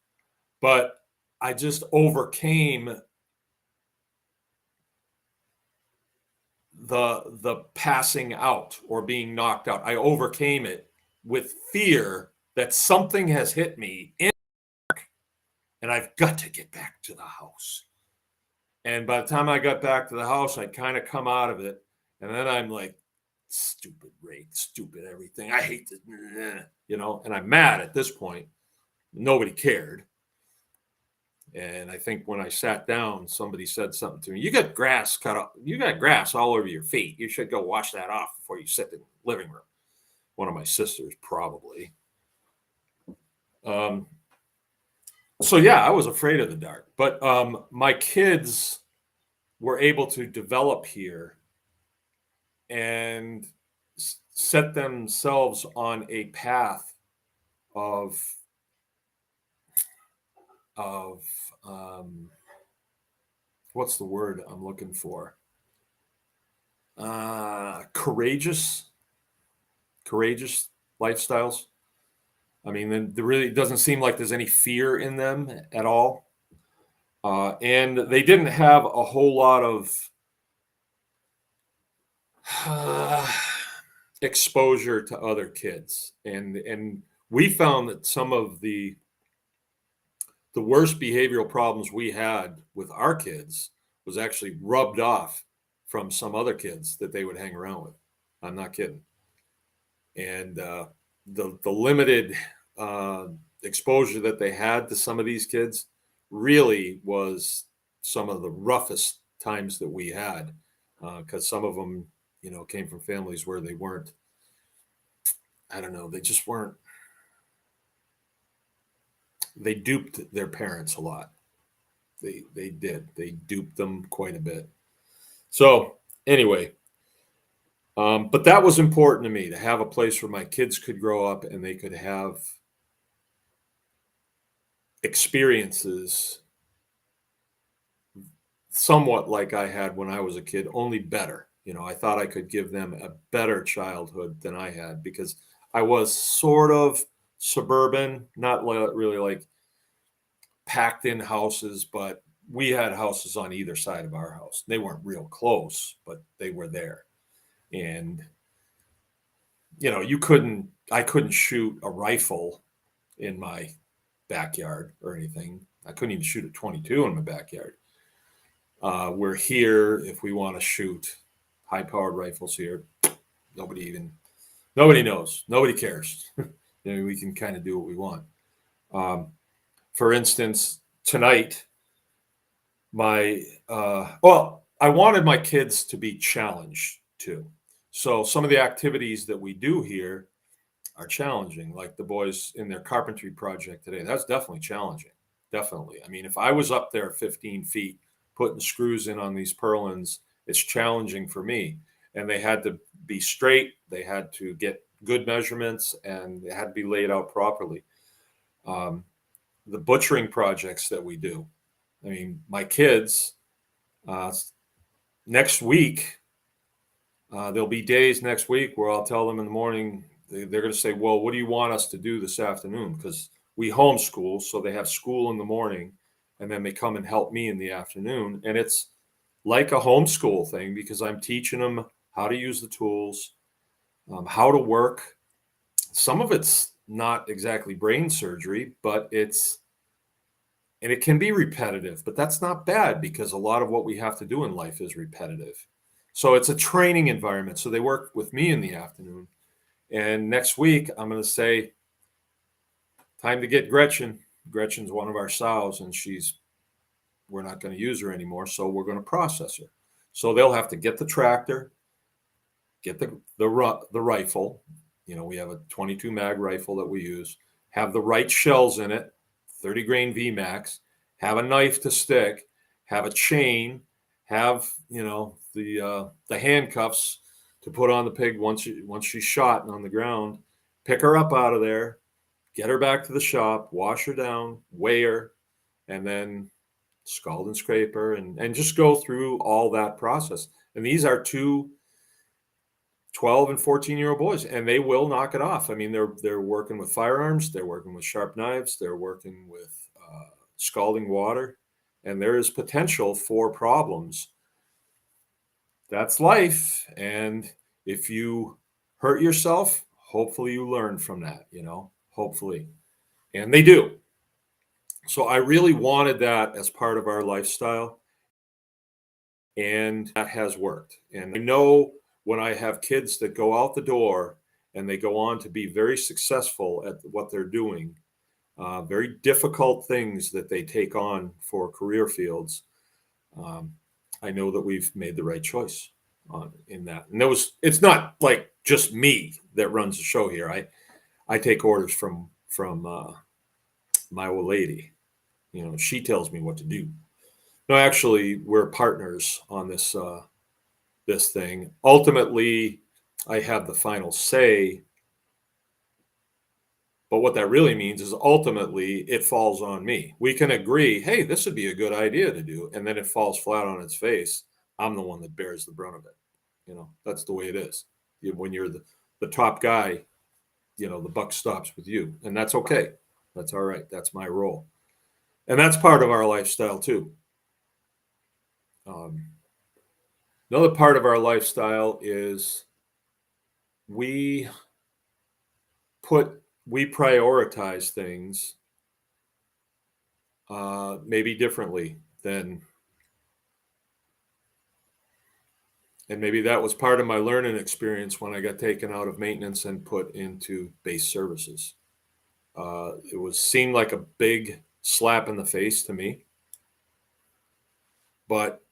but I just overcame the passing out or being knocked out. I overcame it with fear that something has hit me and I've got to get back to the house. And by the time I got back to the house, I'd kind of come out of it. And then I'm like, stupid rate, stupid everything. I hate this, you know, and I'm mad at this point. Nobody cared. And I think when I sat down, somebody said something to me. You got grass cut off. You got grass all over your feet. You should go wash that off before you sit in the living room. One of my sisters, probably. Um, so yeah, I was afraid of the dark, but my kids were able to develop here and set themselves on a path of of what's the word I'm looking for? Courageous, courageous lifestyles. I mean, there really doesn't seem like there's any fear in them at all. And they didn't have a whole lot of exposure to other kids. And we found that some of the worst behavioral problems we had with our kids was actually rubbed off from some other kids that they would hang around with. I'm not kidding. And the limited uh, exposure that they had to some of these kids really was some of the roughest times that we had, because some of them, you know, came from families where they weren't. I don't know. They just weren't. they duped their parents a lot. They did. They duped them quite a bit. So anyway, but that was important to me to have a place where my kids could grow up and they could have experiences somewhat like I had when I was a kid, only better. I thought I could give them a better childhood than I had because I was sort of suburban, not really like packed in houses, but we had houses on either side of our house. They weren't real close, but they were there. And I couldn't shoot a rifle in my backyard or anything. I couldn't even shoot a 22 in my backyard. We're here if we want to shoot high-powered rifles here. Nobody knows. Nobody cares. We can kind of do what we want. For instance, tonight, I wanted my kids to be challenged too. So some of the activities that we do here are challenging, like the boys in their carpentry project today. That's definitely challenging. Definitely. I mean, if I was up there 15 feet putting screws in on these purlins, it's challenging for me. And they had to be straight, they had to get good measurements, and they had to be laid out properly. The butchering projects that we do, I mean, my kids, next week, there'll be days next week where I'll tell them in the morning, they're going to say, well, what do you want us to do this afternoon? Because we homeschool, so they have school in the morning, and then they come and help me in the afternoon. And it's like a homeschool thing because I'm teaching them how to use the tools, how to work. Some of it's not exactly brain surgery, but it can be repetitive, but that's not bad because a lot of what we have to do in life is repetitive. So it's a training environment. So they work with me in the afternoon. And next week, I'm going to say, time to get Gretchen. Gretchen's one of our sows, and we're not going to use her anymore. So we're going to process her. So they'll have to get the tractor, get the rifle. We have a 22 mag rifle that we use, have the right shells in it, 30 grain VMAX, have a knife to stick, have a chain, have the handcuffs to put on the pig once she's shot and on the ground, pick her up out of there, get her back to the shop, wash her down, weigh her, and then scald and scrape her, and just go through all that process. And these are two 12 and 14-year-old boys, and they will knock it off. I mean, they're working with firearms, they're working with sharp knives, they're working with scalding water, and there is potential for problems. That's life, and if you hurt yourself, hopefully you learn from that, hopefully. And they do. So I really wanted that as part of our lifestyle, and that has worked. And I know when I have kids that go out the door and they go on to be very successful at what they're doing, very difficult things that they take on for career fields, I know that we've made the right choice in that. And it's not like just me that runs the show here. I take orders from my old lady. She tells me what to do. No, actually, we're partners on this thing. Ultimately, I have the final say. But what that really means is ultimately it falls on me. We can agree, hey, this would be a good idea to do, and then it falls flat on its face. I'm the one that bears the brunt of it. That's the way it is. When you're the top guy, the buck stops with you, and that's okay. That's all right. That's my role, and that's part of our lifestyle too. Another part of our lifestyle is we prioritize things maybe differently and maybe that was part of my learning experience when I got taken out of maintenance and put into base services. It seemed like a big slap in the face to me, but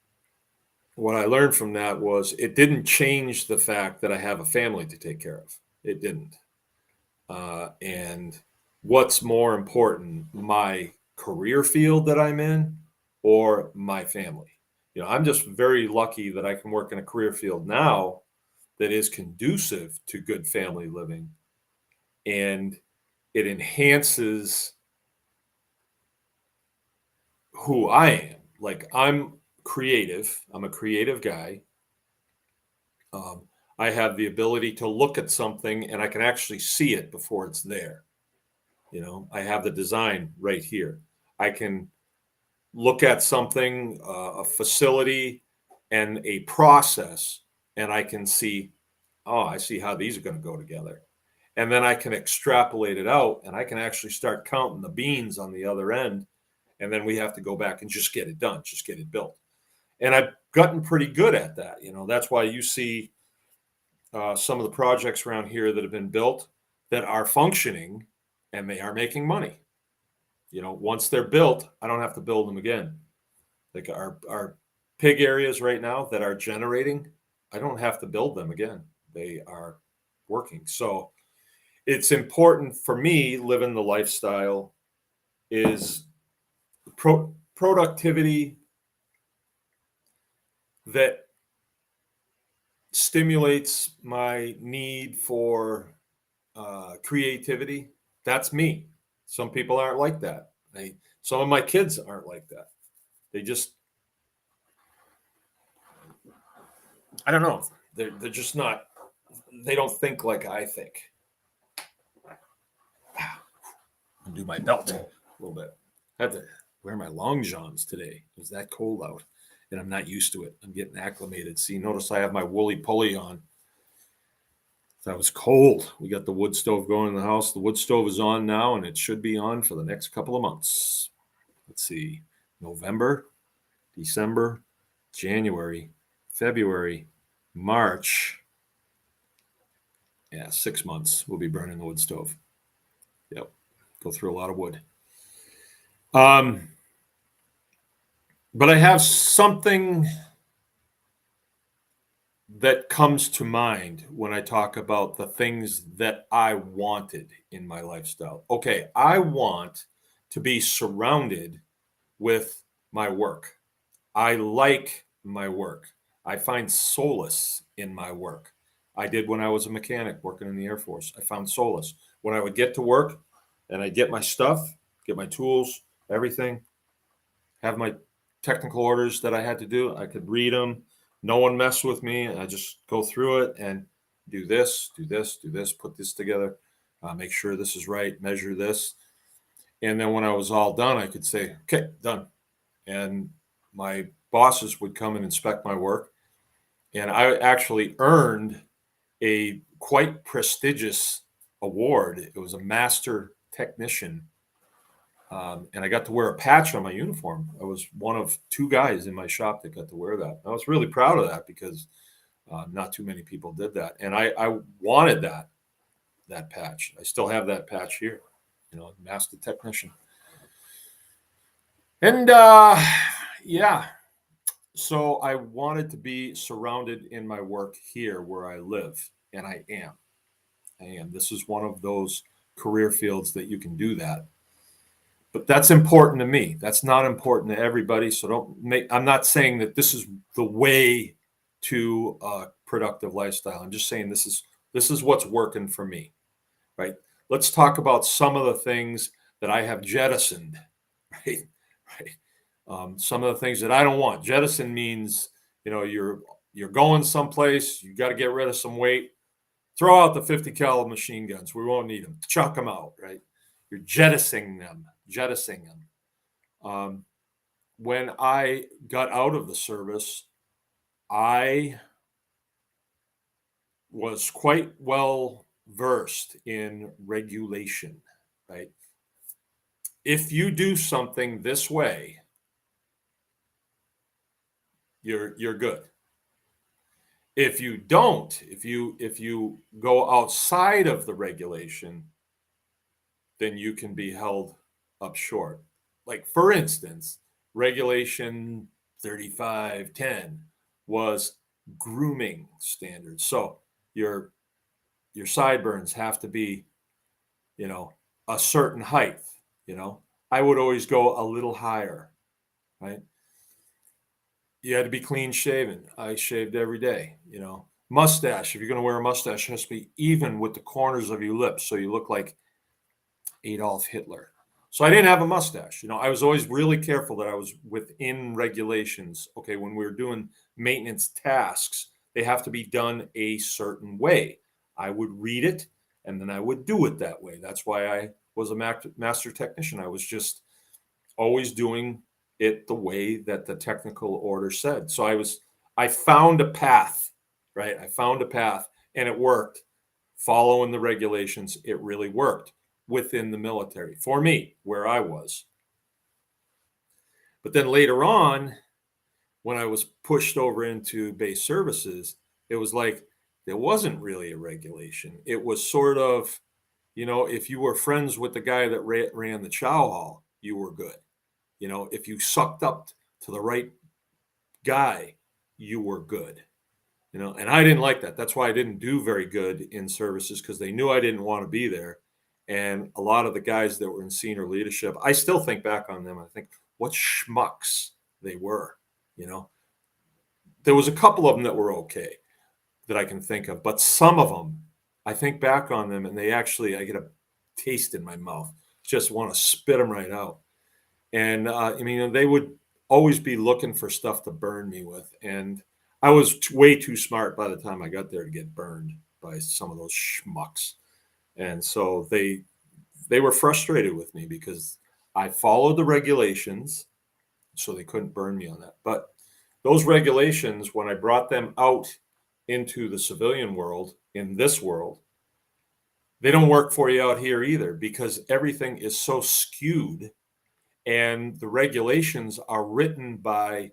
what I learned from that was it didn't change the fact that I have a family to take care of. It didn't. And what's more important, my career field that I'm in or my family? I'm just very lucky that I can work in a career field now that is conducive to good family living, and it enhances who I am. Like, I'm creative. I'm a creative guy. Um, I have the ability to look at something and I can actually see it before it's there. I have the design right here. I can look at something, a facility, and a process, and I can see, oh, I see how these are going to go together. And then I can extrapolate it out and I can actually start counting the beans on the other end. And then we have to go back and just get it done, just get it built. And I've gotten pretty good at that. That's why you see some of the projects around here that have been built that are functioning and they are making money. Once they're built, I don't have to build them again. Like our pig areas right now that are generating, I don't have to build them again. They are working. So it's important for me living the lifestyle is productivity that stimulates my need for creativity. That's me. Some people aren't like that. Some of my kids aren't like that. They just, I don't know. They're just not. They don't think like I think. Undo my belt a little bit. I have to wear my long johns today. It's that cold out, and I'm not used to it. I'm getting acclimated. See, notice I have my woolly pulley on. That was cold. We got the wood stove going in the house. The wood stove is on now, and it should be on for the next couple of months. Let's see, November, December, January, February, March. Yeah, 6 months we'll be burning the wood stove. Yep, go through a lot of wood. But I have something that comes to mind when I talk about the things that I wanted in my lifestyle. Okay, I want to be surrounded with my work. I like my work. I find solace in my work. I did when I was a mechanic working in the Air Force. I found solace. When I would get to work and I'd get my stuff, get my tools, everything, have my technical orders that I had to do, I could read them. No one messed with me. I just go through it and do this, do this, do this, put this together, make sure this is right, measure this. And then when I was all done, I could say, okay, done. And my bosses would come and inspect my work. And I actually earned a quite prestigious award. It was a master technician. And I got to wear a patch on my uniform. I was one of two guys in my shop that got to wear that. I was really proud of that because not too many people did that. And I wanted that patch. I still have that patch here, master technician. And yeah, so I wanted to be surrounded in my work here where I live, and I am. This is one of those career fields that you can do that. But that's important to me. That's not important to everybody. So I'm not saying that this is the way to a productive lifestyle. I'm just saying this is what's working for me, right? Let's talk about some of the things that I have jettisoned, right? Right. Some of the things that I don't want. Jettison means, you're going someplace, you got to get rid of some weight. Throw out the 50 caliber machine guns. We won't need them. Chuck them out, right? You're jettisoning them. When I got out of the service, I was quite well versed in regulation, right? If you do something this way, you're good. If you don't, if you go outside of the regulation, then you can be held up short. Like, for instance, regulation 3510 was grooming standards. So your sideburns have to be, a certain height, you know. I would always go a little higher, right? You had to be clean shaven. I shaved every day, you know. Mustache, if you're going to wear a mustache, it has to be even with the corners of your lips so you look like Adolf Hitler. So I didn't have a mustache. You know, I was always really careful that I was within regulations. Okay, when we were doing maintenance tasks, they have to be done a certain way. I would read it and then I would do it that way. That's why I was a master technician. I was just always doing it the way that the technical order said. So I found a path, right? I found a path and it worked. Following the regulations, it really worked within the military for me, where I was. But then later on, when I was pushed over into base services, it was like there wasn't really a regulation. It was sort of, you know, if you were friends with the guy that ran the chow hall, you were good. You know, if you sucked up to the right guy, you were good. You know, and I didn't like that. That's why I didn't do very good in services because they knew I didn't want to be there. And a lot of the guys that were in senior leadership, I still think back on them. I think what schmucks they were. You know, there was a couple of them that were okay that I can think of, but some of them, I think back on them and they actually, I get a taste in my mouth. Just want to spit them right out. And I mean, they would always be looking for stuff to burn me with. And I was way too smart by the time I got there to get burned by some of those schmucks. And so they were frustrated with me because I followed the regulations, so they couldn't burn me on that. But those regulations, when I brought them out into the civilian world, in this world, they don't work for you out here either because everything is so skewed and the regulations are written by,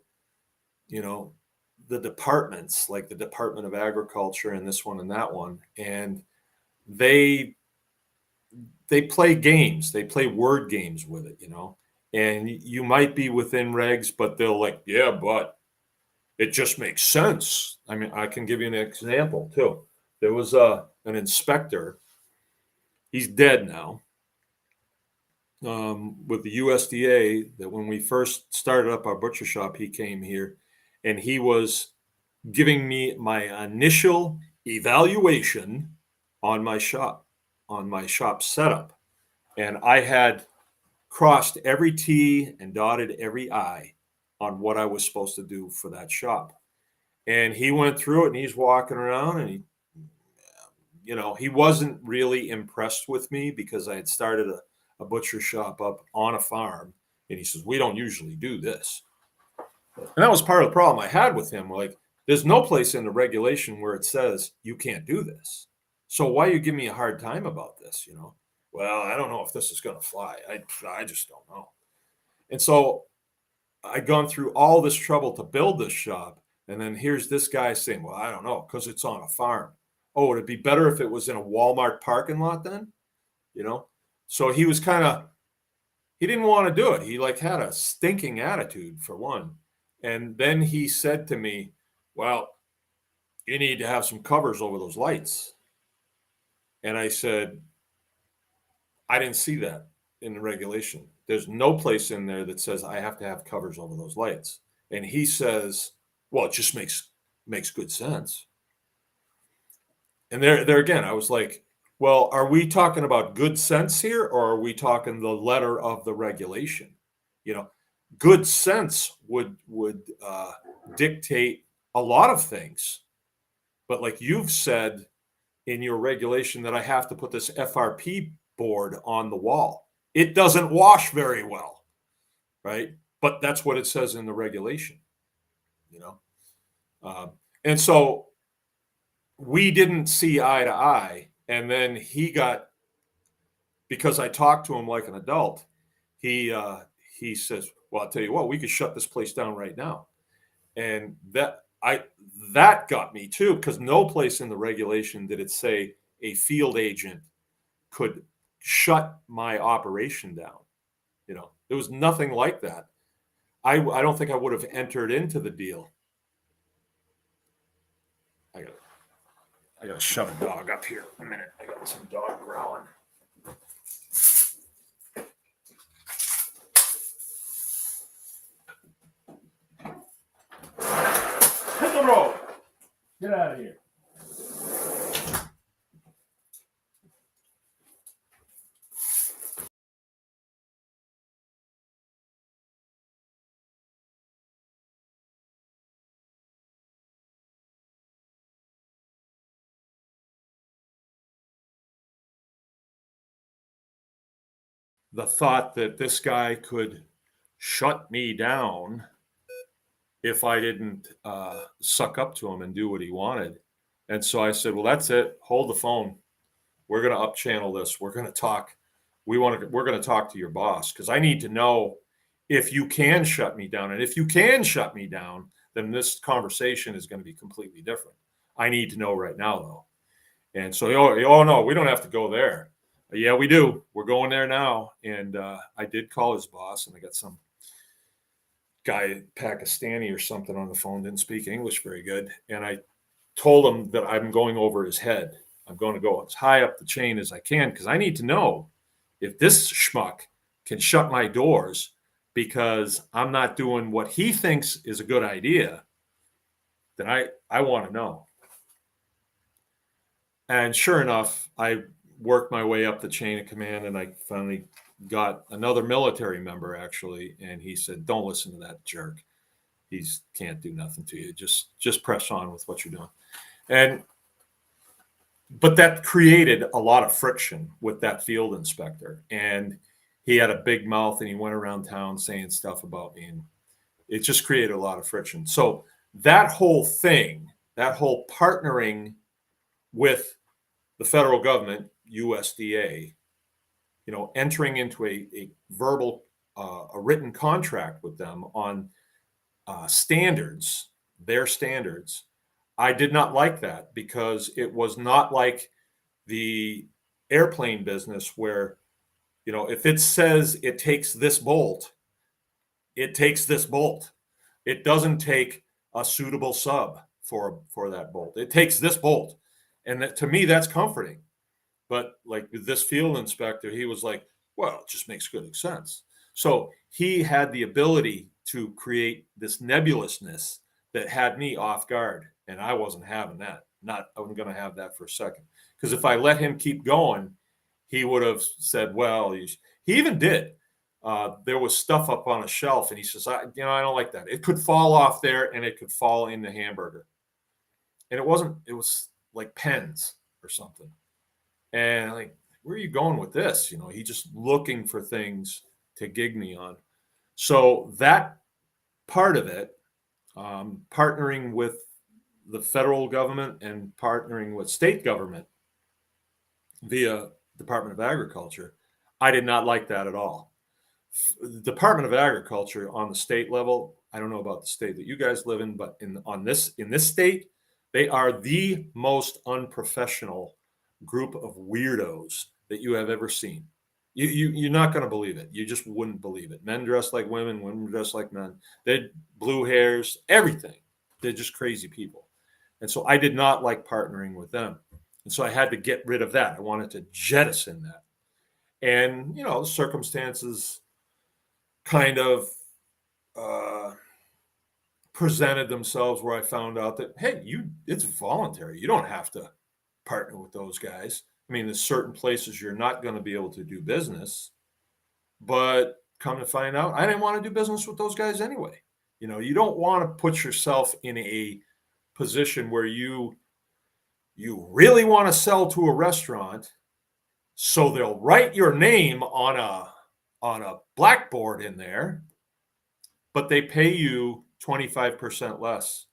you know, the departments like the Department of Agriculture and this one and that one, and they play games, they play word games with it, you know. And you might be within regs, but they'll like, yeah, but it just makes sense. I mean, I can give you an example too. There was an inspector. He's dead now. With the USDA, that when we first started up our butcher shop, he came here and he was giving me my initial evaluation on my shop, setup. And I had crossed every T and dotted every I on what I was supposed to do for that shop. And he went through it and he's walking around and he, you know, he wasn't really impressed with me because I had started a butcher shop up on a farm. And he says, we don't usually do this. And that was part of the problem I had with him. Like, there's no place in the regulation where it says you can't do this. So why you give me a hard time about this? You know, well, I don't know if this is going to fly. I just don't know. And so I'd gone through all this trouble to build this shop. And then here's this guy saying, well, I don't know, because it's on a farm. Oh, would it be better if it was in a Walmart parking lot then? You know? So he was kind of, he didn't want to do it. He like had a stinking attitude for one. And then he said to me, well, you need to have some covers over those lights. And I said, I didn't see that in the regulation. There's no place in there that says I have to have covers over those lights. And he says, well, it just makes good sense. And there again, I was like, well, are we talking about good sense here, or are we talking the letter of the regulation? You know, good sense would dictate a lot of things, but like you've said in your regulation that I have to put this FRP board on the wall. It doesn't wash very well, right? But that's what it says in the regulation, you know. And so we didn't see eye to eye, and then he got, because I talked to him like an adult. He says, "Well, I'll tell you what, we could shut this place down right now," and that got me too, because no place in the regulation did it say a field agent could shut my operation down. You know, there was nothing like that. I don't think I would have entered into the deal. I got I got to shove a dog up here a minute. I got some dog growling. Get out of here. The thought that this guy could shut me down if I didn't suck up to him and do what he wanted. And so I said, well, that's it. Hold the phone. We're going to up channel this. We're going to talk. We're going to talk to your boss because I need to know if you can shut me down. And if you can shut me down, then this conversation is going to be completely different. I need to know right now, though. And so, oh no, we don't have to go there. Yeah, we do. We're going there now. And I did call his boss, and I got some guy, Pakistani or something, on the phone, didn't speak English very good. And I told him that I'm going over his head. I'm going to go as high up the chain as I can because I need to know if this schmuck can shut my doors because I'm not doing what he thinks is a good idea. Then I want to know. And sure enough, I worked my way up the chain of command, and I finally got another military member, actually, and he said, don't listen to that jerk. He can't do nothing to you. Just press on with what you're doing. But that created a lot of friction with that field inspector. And he had a big mouth, and he went around town saying stuff about me. And it just created a lot of friction. So that whole thing, that whole partnering with the federal government, USDA, entering into a verbal, a written contract with them on standards, their standards, I did not like that because it was not like the airplane business where, if it says it takes this bolt, it takes this bolt. It doesn't take a suitable sub for that bolt. It takes this bolt. And to me, that's comforting. But like with this field inspector, he was like, well, it just makes good sense. So he had the ability to create this nebulousness that had me off guard. And I wasn't having that. I wasn't going to have that for a second. Because if I let him keep going, he would have said, well, he even did. There was stuff up on a shelf, and he says, I don't like that. It could fall off there, and it could fall in the hamburger. And it was like pens or something. And like, where are you going with this? He just looking for things to gig me on. So that part of it, partnering with the federal government and partnering with state government via Department of Agriculture, I did not like that at all. The Department of Agriculture on the state level, I don't know about the state that you guys live in, but in this state, they are the most unprofessional group of weirdos that you have ever seen. You're not going to believe it. You just wouldn't believe it. Men dressed like women, women dressed like men. They had blue hairs, everything. They're just crazy people. And so I did not like partnering with them. And so I had to get rid of that. I wanted to jettison that. And, the circumstances kind of presented themselves where I found out that, hey, it's voluntary. You don't have to partner with those guys. I mean, there's certain places you're not going to be able to do business, but come to find out, I didn't want to do business with those guys anyway. You don't want to put yourself in a position where you really want to sell to a restaurant, so they'll write your name on a blackboard in there, but they pay you 25% less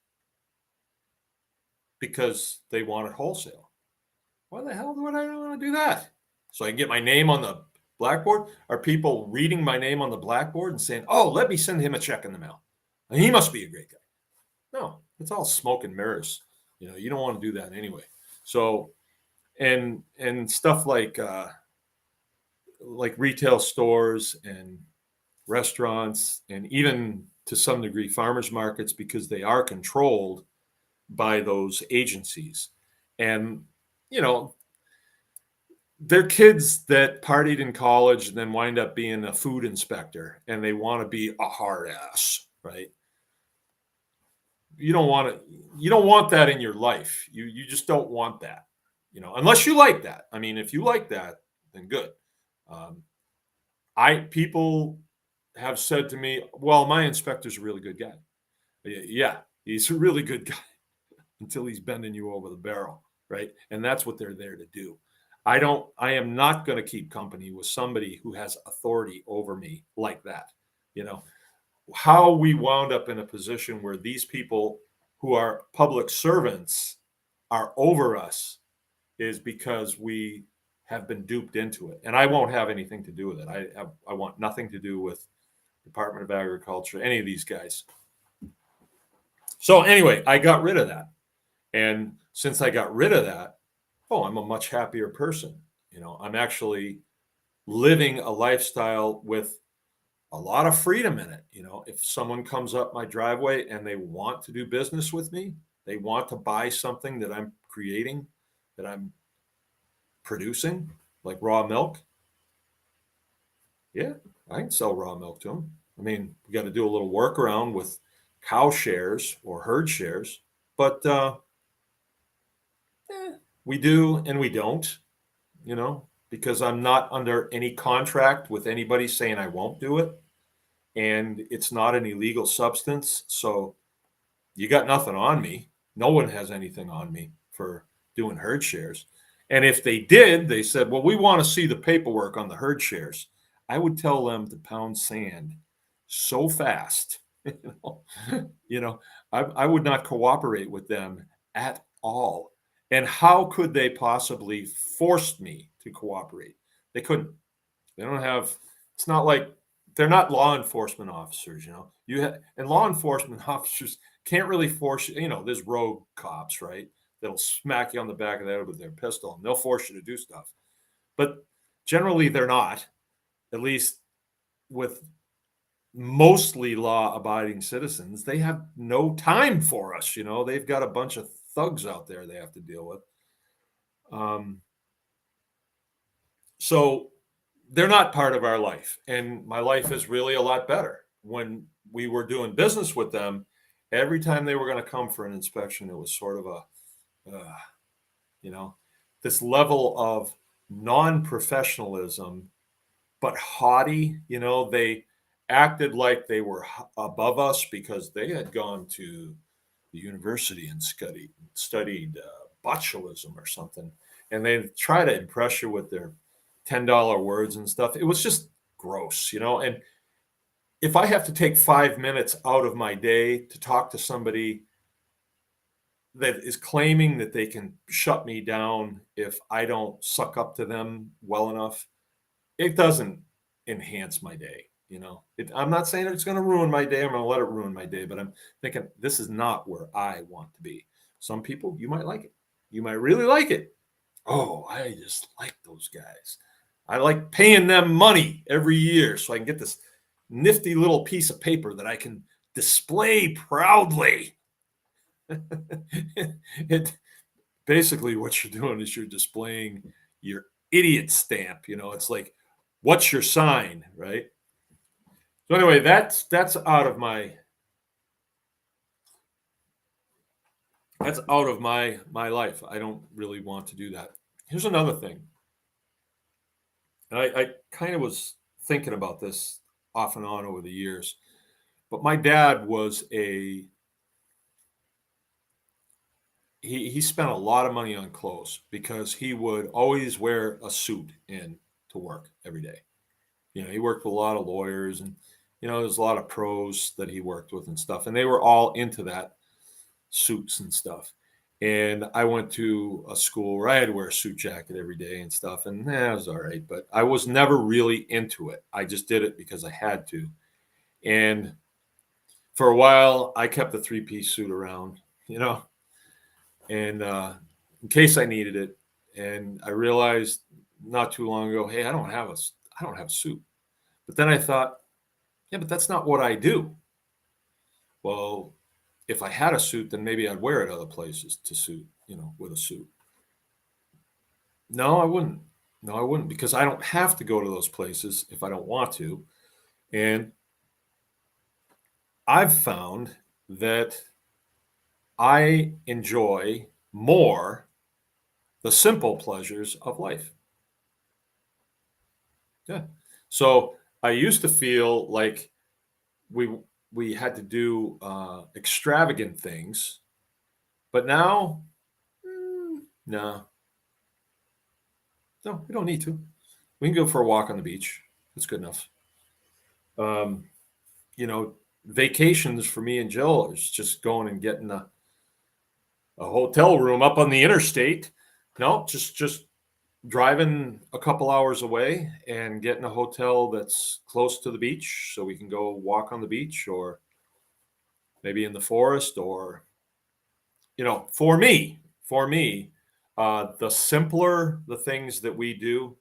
because they want it wholesale. Why the hell would I want to do that? So I can get my name on the blackboard? Are people reading my name on the blackboard and saying, oh, let me send him a check in the mail? He must be a great guy. No, it's all smoke and mirrors. You don't want to do that anyway. So, and stuff like retail stores and restaurants, and even to some degree farmers markets, because they are controlled by those agencies. And, they're kids that partied in college and then wind up being a food inspector, and they want to be a hard ass, right? you don't want to, you don't want that in your life. You just don't want that, unless you like that. I mean, if you like that, then good. Um, I people have said to me, "Well, my inspector's a really good guy." Yeah, he's a really good guy until he's bending you over the barrel, right? And that's what they're there to do. I am not going to keep company with somebody who has authority over me like that. You know, how we wound up in a position where these people who are public servants are over us is because we have been duped into it. And I won't have anything to do with it. I want nothing to do with Department of Agriculture, any of these guys. So anyway, I got rid of that. And since I got rid of that, I'm a much happier person. I'm actually living a lifestyle with a lot of freedom in it. If someone comes up my driveway and they want to do business with me, they want to buy something that I'm creating, that I'm producing, like raw milk. Yeah, I can sell raw milk to them. I mean, we got to do a little workaround with cow shares or herd shares, but we do and we don't, because I'm not under any contract with anybody saying I won't do it. And it's not an illegal substance. So you got nothing on me. No one has anything on me for doing herd shares. And if they did, they said, well, we want to see the paperwork on the herd shares. I would tell them to pound sand so fast. you know, you know I would not cooperate with them at all. And how could they possibly force me to cooperate? They couldn't. They don't have, it's not like they're not law enforcement officers, and law enforcement officers can't really force you, there's rogue cops, right? That'll smack you on the back of the head with their pistol and they'll force you to do stuff. But generally they're not, at least with mostly law abiding citizens. They have no time for us, they've got a bunch of thugs out there they have to deal with. So they're not part of our life. And my life is really a lot better. When we were doing business with them, every time they were going to come for an inspection, it was sort of you know, this level of non-professionalism, but haughty. They acted like they were above us because they had gone to the university and studied botulism or something. And they try to impress you with their $10 words and stuff. It was just gross. And if I have to take 5 minutes out of my day to talk to somebody that is claiming that they can shut me down if I don't suck up to them well enough, it doesn't enhance my day. I'm not saying it's going to ruin my day. I'm going to let it ruin my day, but I'm thinking this is not where I want to be. Some people, you might like it. You might really like it. Oh, I just like those guys. I like paying them money every year so I can get this nifty little piece of paper that I can display proudly. It basically what you're doing is you're displaying your idiot stamp. It's like, what's your sign, right? So anyway, that's out of my my life. I don't really want to do that. Here's another thing. And I kind of was thinking about this off and on over the years, but my dad was he spent a lot of money on clothes because he would always wear a suit in to work every day. He worked with a lot of lawyers and there's a lot of pros that he worked with and stuff, and they were all into that suits and stuff. And I went to a school where I had to wear a suit jacket every day and stuff, and it was all right, but I was never really into it. I just did it because I had to. And for a while, I kept the three-piece suit around, and in case I needed it. And I realized not too long ago, hey, I don't have a suit. But then I thought, yeah, but that's not what I do. Well, if I had a suit, then maybe I'd wear it other places to suit, with a suit. No, I wouldn't. No, I wouldn't, because I don't have to go to those places if I don't want to. And I've found that I enjoy more the simple pleasures of life. Yeah. So I used to feel like we we had to do extravagant things, but now, no, no, we don't need to. We can go for a walk on the beach. That's good enough. Um, you know, vacations for me and Jill is just going and getting a hotel room up on the interstate. No, just driving a couple hours away and getting a hotel that's close to the beach so we can go walk on the beach or maybe in the forest or for me the simpler the things that we do,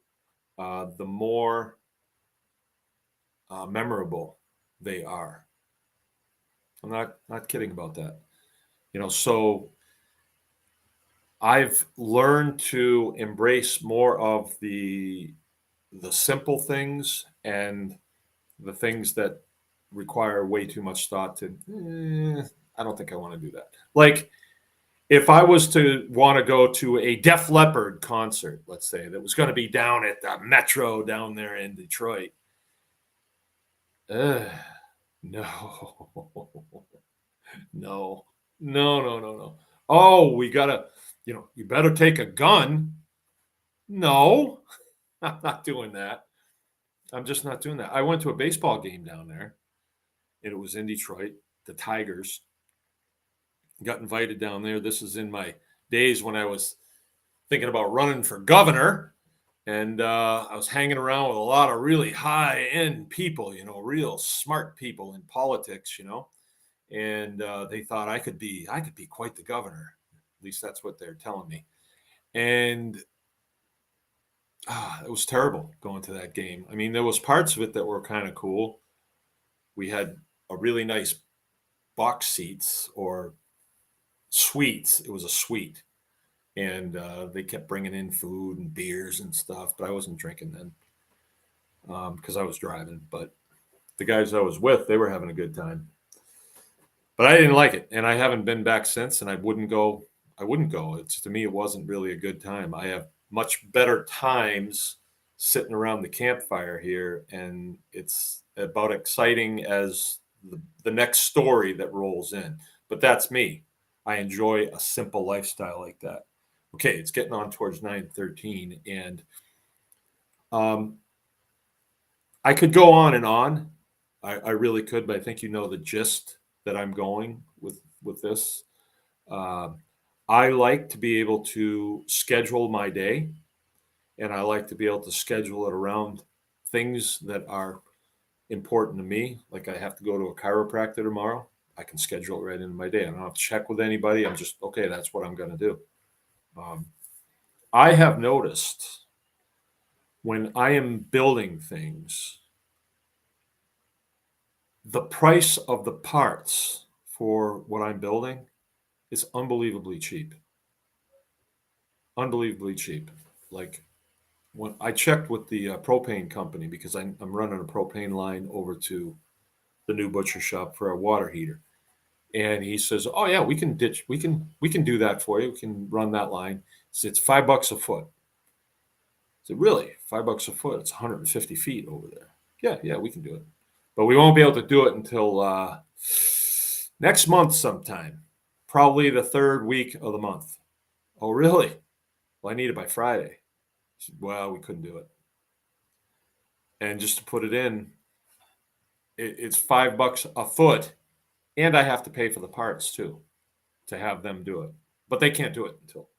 the more memorable they are. I'm not kidding about that. So I've learned to embrace more of the simple things and the things that require way too much thought to. I don't think I want to do that. Like if I was to want to go to a Def Leppard concert, let's say that was going to be down at the Metro down there in Detroit. Uh, no, no, no. Oh, we gotta, you better take a gun. No, I'm not doing that. I'm just not doing that. I went to a baseball game down there, and it was in Detroit. The Tigers got invited down there. This is in my days when I was thinking about running for governor, and I was hanging around with a lot of really high end people, real smart people in politics, and they thought I could be quite the governor. At least that's what they're telling me. And it was terrible going to that game. I mean, there was parts of it that were kind of cool. We had a really nice box seats or suites. It was a suite, and they kept bringing in food and beers and stuff, but I wasn't drinking then because I was driving. But the guys I was with, they were having a good time, but I didn't like it, and I haven't been back since. And I wouldn't go. I wouldn't go. It's to me, it wasn't really a good time. I have much better times sitting around the campfire here, and it's about exciting as the next story that rolls in. But that's me. I enjoy a simple lifestyle like that. Okay, it's getting on towards 9:13, and um, I could go on and on. I really could, but I think you know the gist that I'm going with this. Um, I like to be able to schedule my day, and I like to be able to schedule it around things that are important to me. Like I have to go to a chiropractor tomorrow. I can schedule it right into my day. I don't have to check with anybody. I'm just okay. That's what I'm going to do. Um, I have noticed when I am building things, the price of the parts for what I'm building is unbelievably cheap. Unbelievably cheap. Like when I checked with the propane company because I'm running a propane line over to the new butcher shop for a water heater, and he says, "Oh yeah, we can do that for you. We can run that line. It's $5 a foot." I said, "Really? $5 a foot? It's 150 feet over there." Yeah, we can do it, but we won't be able to do it until next month sometime, probably the third week of the month. Oh really? Well, I need it by Friday. I said, well, we couldn't do it. And just to put it in, it's $5 a foot, and I have to pay for the parts too to have them do it. But they can't do it until.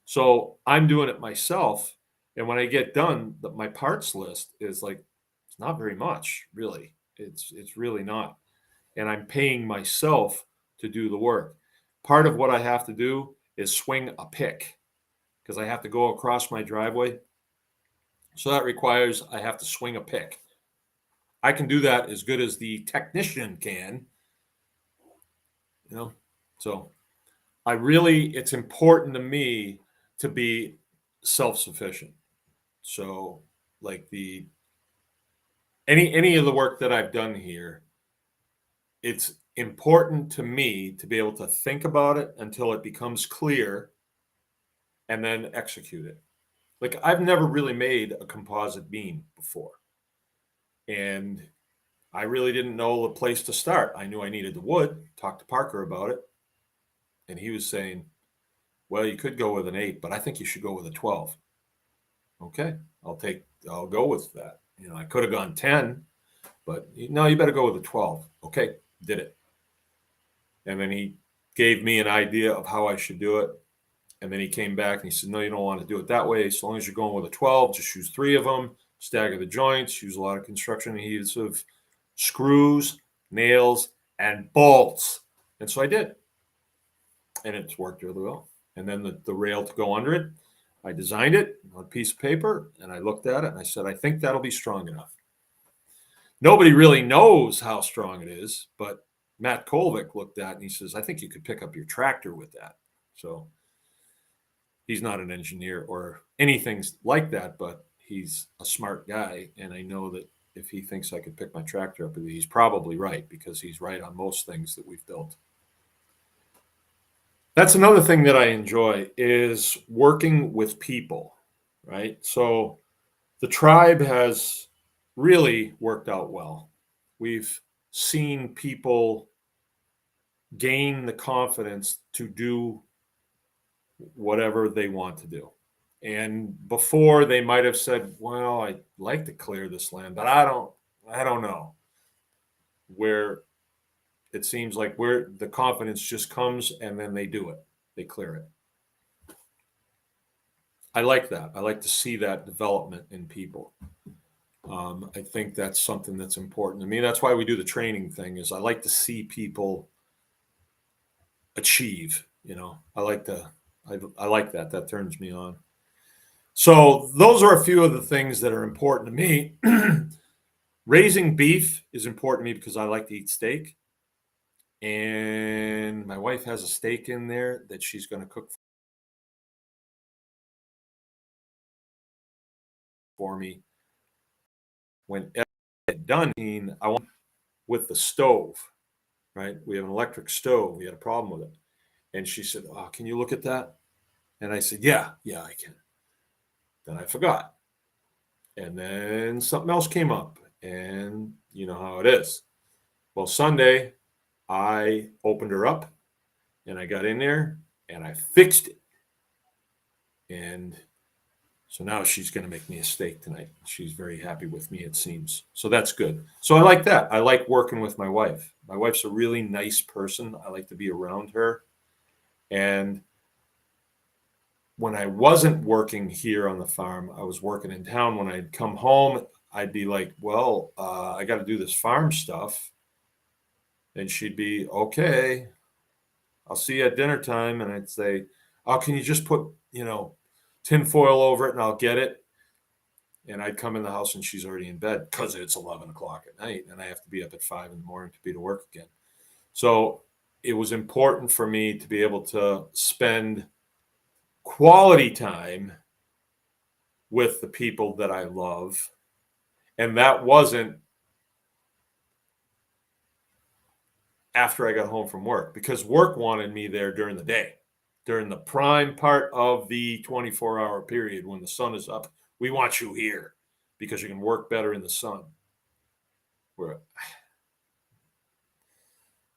So I'm doing it myself, and when I get done, my parts list is like it's not very much, really. It's really not, and I'm paying myself to do the work. Part of what I have to do is swing a pick because I have to go across my driveway. So that requires I have to swing a pick. I can do that as good as the technician can, you know. So it's important to me to be self-sufficient. So like the any of the work that I've done here, it's important to me to be able to think about it until it becomes clear and then execute it. Like, I've never really made a composite beam before. And I really didn't know the place to start. I knew I needed the wood, talked to Parker about it. And he was saying, well, you could go with an 8, but I think you should go with a 12. Okay, I'll go with that. I could have gone 10, but no, you better go with a 12. Okay, did it. And then he gave me an idea of how I should do it. And then he came back and he said, no, you don't want to do it that way. As long as you're going with a 12, just use 3 of them, stagger the joints, use a lot of construction adhesive, screws, nails, and bolts. And so I did. And it's worked really well. And then the rail to go under it, I designed it on a piece of paper, and I looked at it, and I said, I think that'll be strong enough. Nobody really knows how strong it is, but Matt Kolvik looked at it, and he says, I think you could pick up your tractor with that. So he's not an engineer or anything like that, but he's a smart guy, and I know that if he thinks I could pick my tractor up, he's probably right, because he's right on most things that we've built. That's another thing that I enjoy is working with people, right? So the tribe has really worked out well. We've seen people gain the confidence to do whatever they want to do. And before they might have said, well, I'd like to clear this land, but I don't know. Where it seems like where the confidence just comes and then they do it. They clear it. I like that. I like to see that development in people. I think that's something that's important to me. That's why we do the training thing. Is I like to see people achieve. I like that. That turns me on. So those are a few of the things that are important to me. Raising beef is important to me because I like to eat steak. And my wife has a steak in there that she's going to cook for me. When it's done, I want with the stove, right? We have an electric stove. We had a problem with it. And she said, oh, can you look at that? And I said, yeah, I can. Then I forgot. And then something else came up. And you know how it is. Well, Sunday, I opened her up and I got in there and I fixed it. And so now she's going to make me a steak tonight. She's very happy with me, it seems. So that's good. So I like that. I like working with my wife. My wife's a really nice person. I like to be around her. And when I wasn't working here on the farm, I was working in town. When I'd come home, I'd be like, well, I got to do this farm stuff. And she'd be, okay, I'll see you at dinner time. And I'd say, oh, can you just put, tin foil over it and I'll get it. And I'd come in the house and she's already in bed because it's 11 o'clock at night and I have to be up at 5 in the morning to be to work again. So it was important for me to be able to spend quality time with the people that I love. And that wasn't after I got home from work, because work wanted me there during the day, during the prime part of the 24-hour period when the sun is up. We want you here because you can work better in the sun.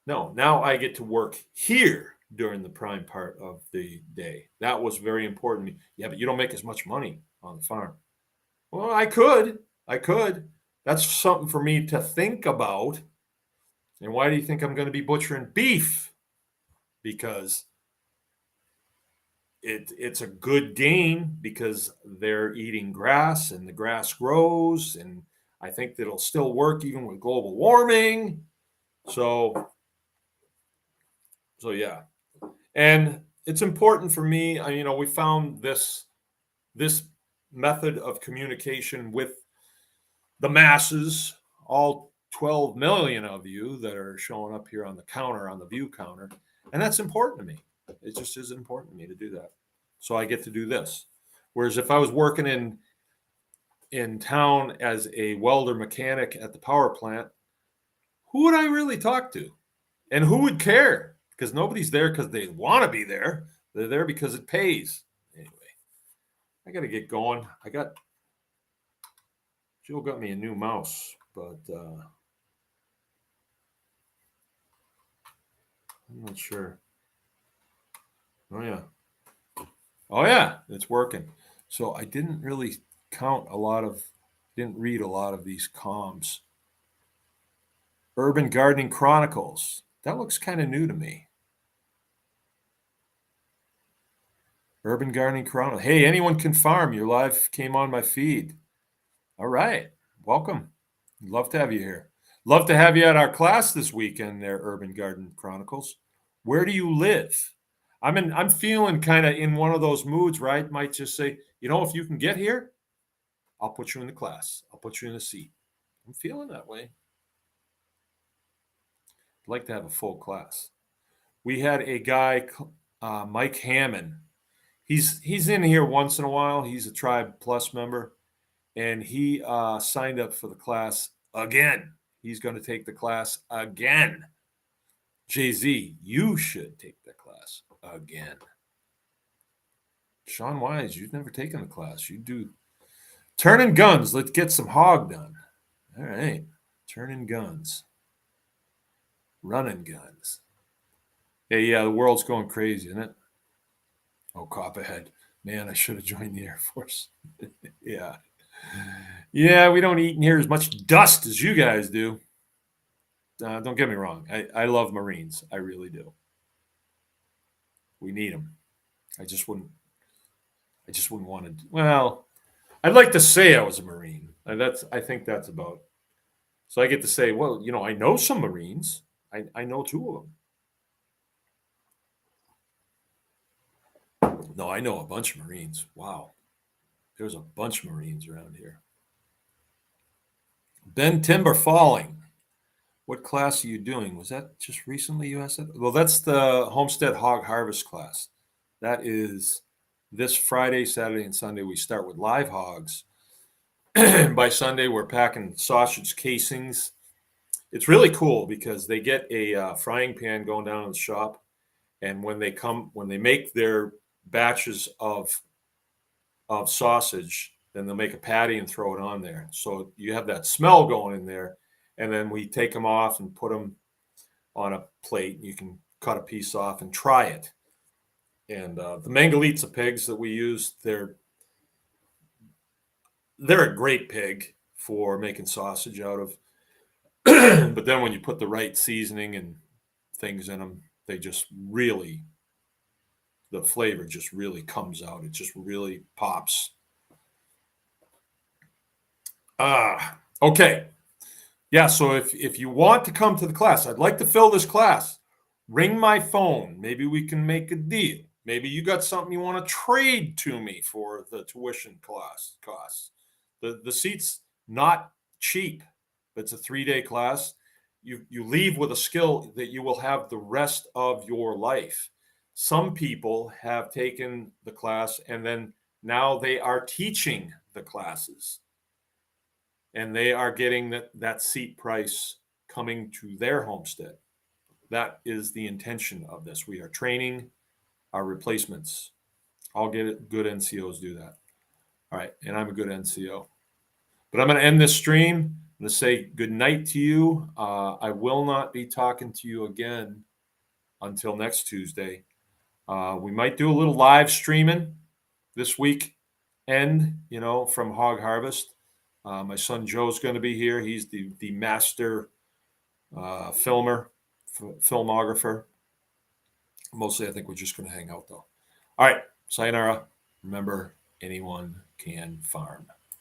No, now I get to work here during the prime part of the day. That was very important to me. Yeah, but you don't make as much money on the farm. Well, I could. That's something for me to think about. And why do you think I'm going to be butchering beef? Because it's a good gain because they're eating grass and the grass grows. And I think that it'll still work even with global warming. So yeah. And it's important for me. We found this method of communication with the masses, all 12 million of you that are showing up here on the counter, on the view counter. And that's important to me. It just is important to me to do that. So I get to do this. Whereas if I was working in town as a welder mechanic at the power plant, who would I really talk to? And who would care? Because nobody's there because they want to be there. They're there because it pays. Anyway, I got to get going. Jill got me a new mouse, but I'm not sure. Oh yeah. Oh yeah, it's working. So I didn't really didn't read a lot of these comms. Urban Gardening Chronicles. That looks kind of new to me. Urban Gardening Chronicles. Hey, anyone can farm. Your live came on my feed. All right. Welcome. Love to have you here. Love to have you at our class this weekend there, Urban Garden Chronicles. Where do you live? I'm feeling kind of in one of those moods, right? Might just say, if you can get here, I'll put you in the class. I'll put you in a seat. I'm feeling that way. I'd like to have a full class. We had a guy, Mike Hammond. He's in here once in a while. He's a Tribe Plus member, and he signed up for the class again. He's going to take the class again. Jay-Z, you should take the class again. Sean Wise, you've never taken the class. You do. Turning guns. Let's get some hog done. All right. Turning guns. Running guns. Yeah, the world's going crazy, isn't it? Oh, cop ahead. Man, I should have joined the Air Force. Yeah. Yeah, we don't eat in here as much dust as you guys do. Don't get me wrong. I love Marines. I really do. We need them. I just wouldn't want to. Well, I'd like to say I was a Marine. I think that's about. So I get to say, well, I know some Marines. I know two of them. No, I know a bunch of Marines. Wow, there's a bunch of Marines around here. Ben Timber Falling. What class are you doing? Was that just recently you asked that? Well, that's the Homestead Hog Harvest class. That is this Friday, Saturday, and Sunday. We start with live hogs. By Sunday, we're packing sausage casings. It's really cool because they get a frying pan going down in the shop, and when they make their batches of sausage, then they'll make a patty and throw it on there. So you have that smell going in there, and then we take them off and put them on a plate. You can cut a piece off and try it. And the Mangalitsa pigs that we use, they're a great pig for making sausage out of. But then when you put the right seasoning and things in them, they just really, the flavor just really comes out. It just really pops. Okay. Yeah, so if you want to come to the class, I'd like to fill this class. Ring my phone. Maybe we can make a deal. Maybe you got something you want to trade to me for the tuition class costs. The seat's not cheap. It's a 3-day class. You leave with a skill that you will have the rest of your life. Some people have taken the class and then now they are teaching the classes. And they are getting that seat price coming to their homestead. That is the intention of this. We are training our replacements. I'll get it. Good NCOs do that. All right. And I'm a good NCO. But I'm going to end this stream. I'm going to say good night to you. I will not be talking to you again until next Tuesday. We might do a little live streaming this week from Hog Harvest. My son Joe's going to be here. He's the master filmographer. Mostly, I think we're just going to hang out, though. All right. Sayonara. Remember, anyone can farm.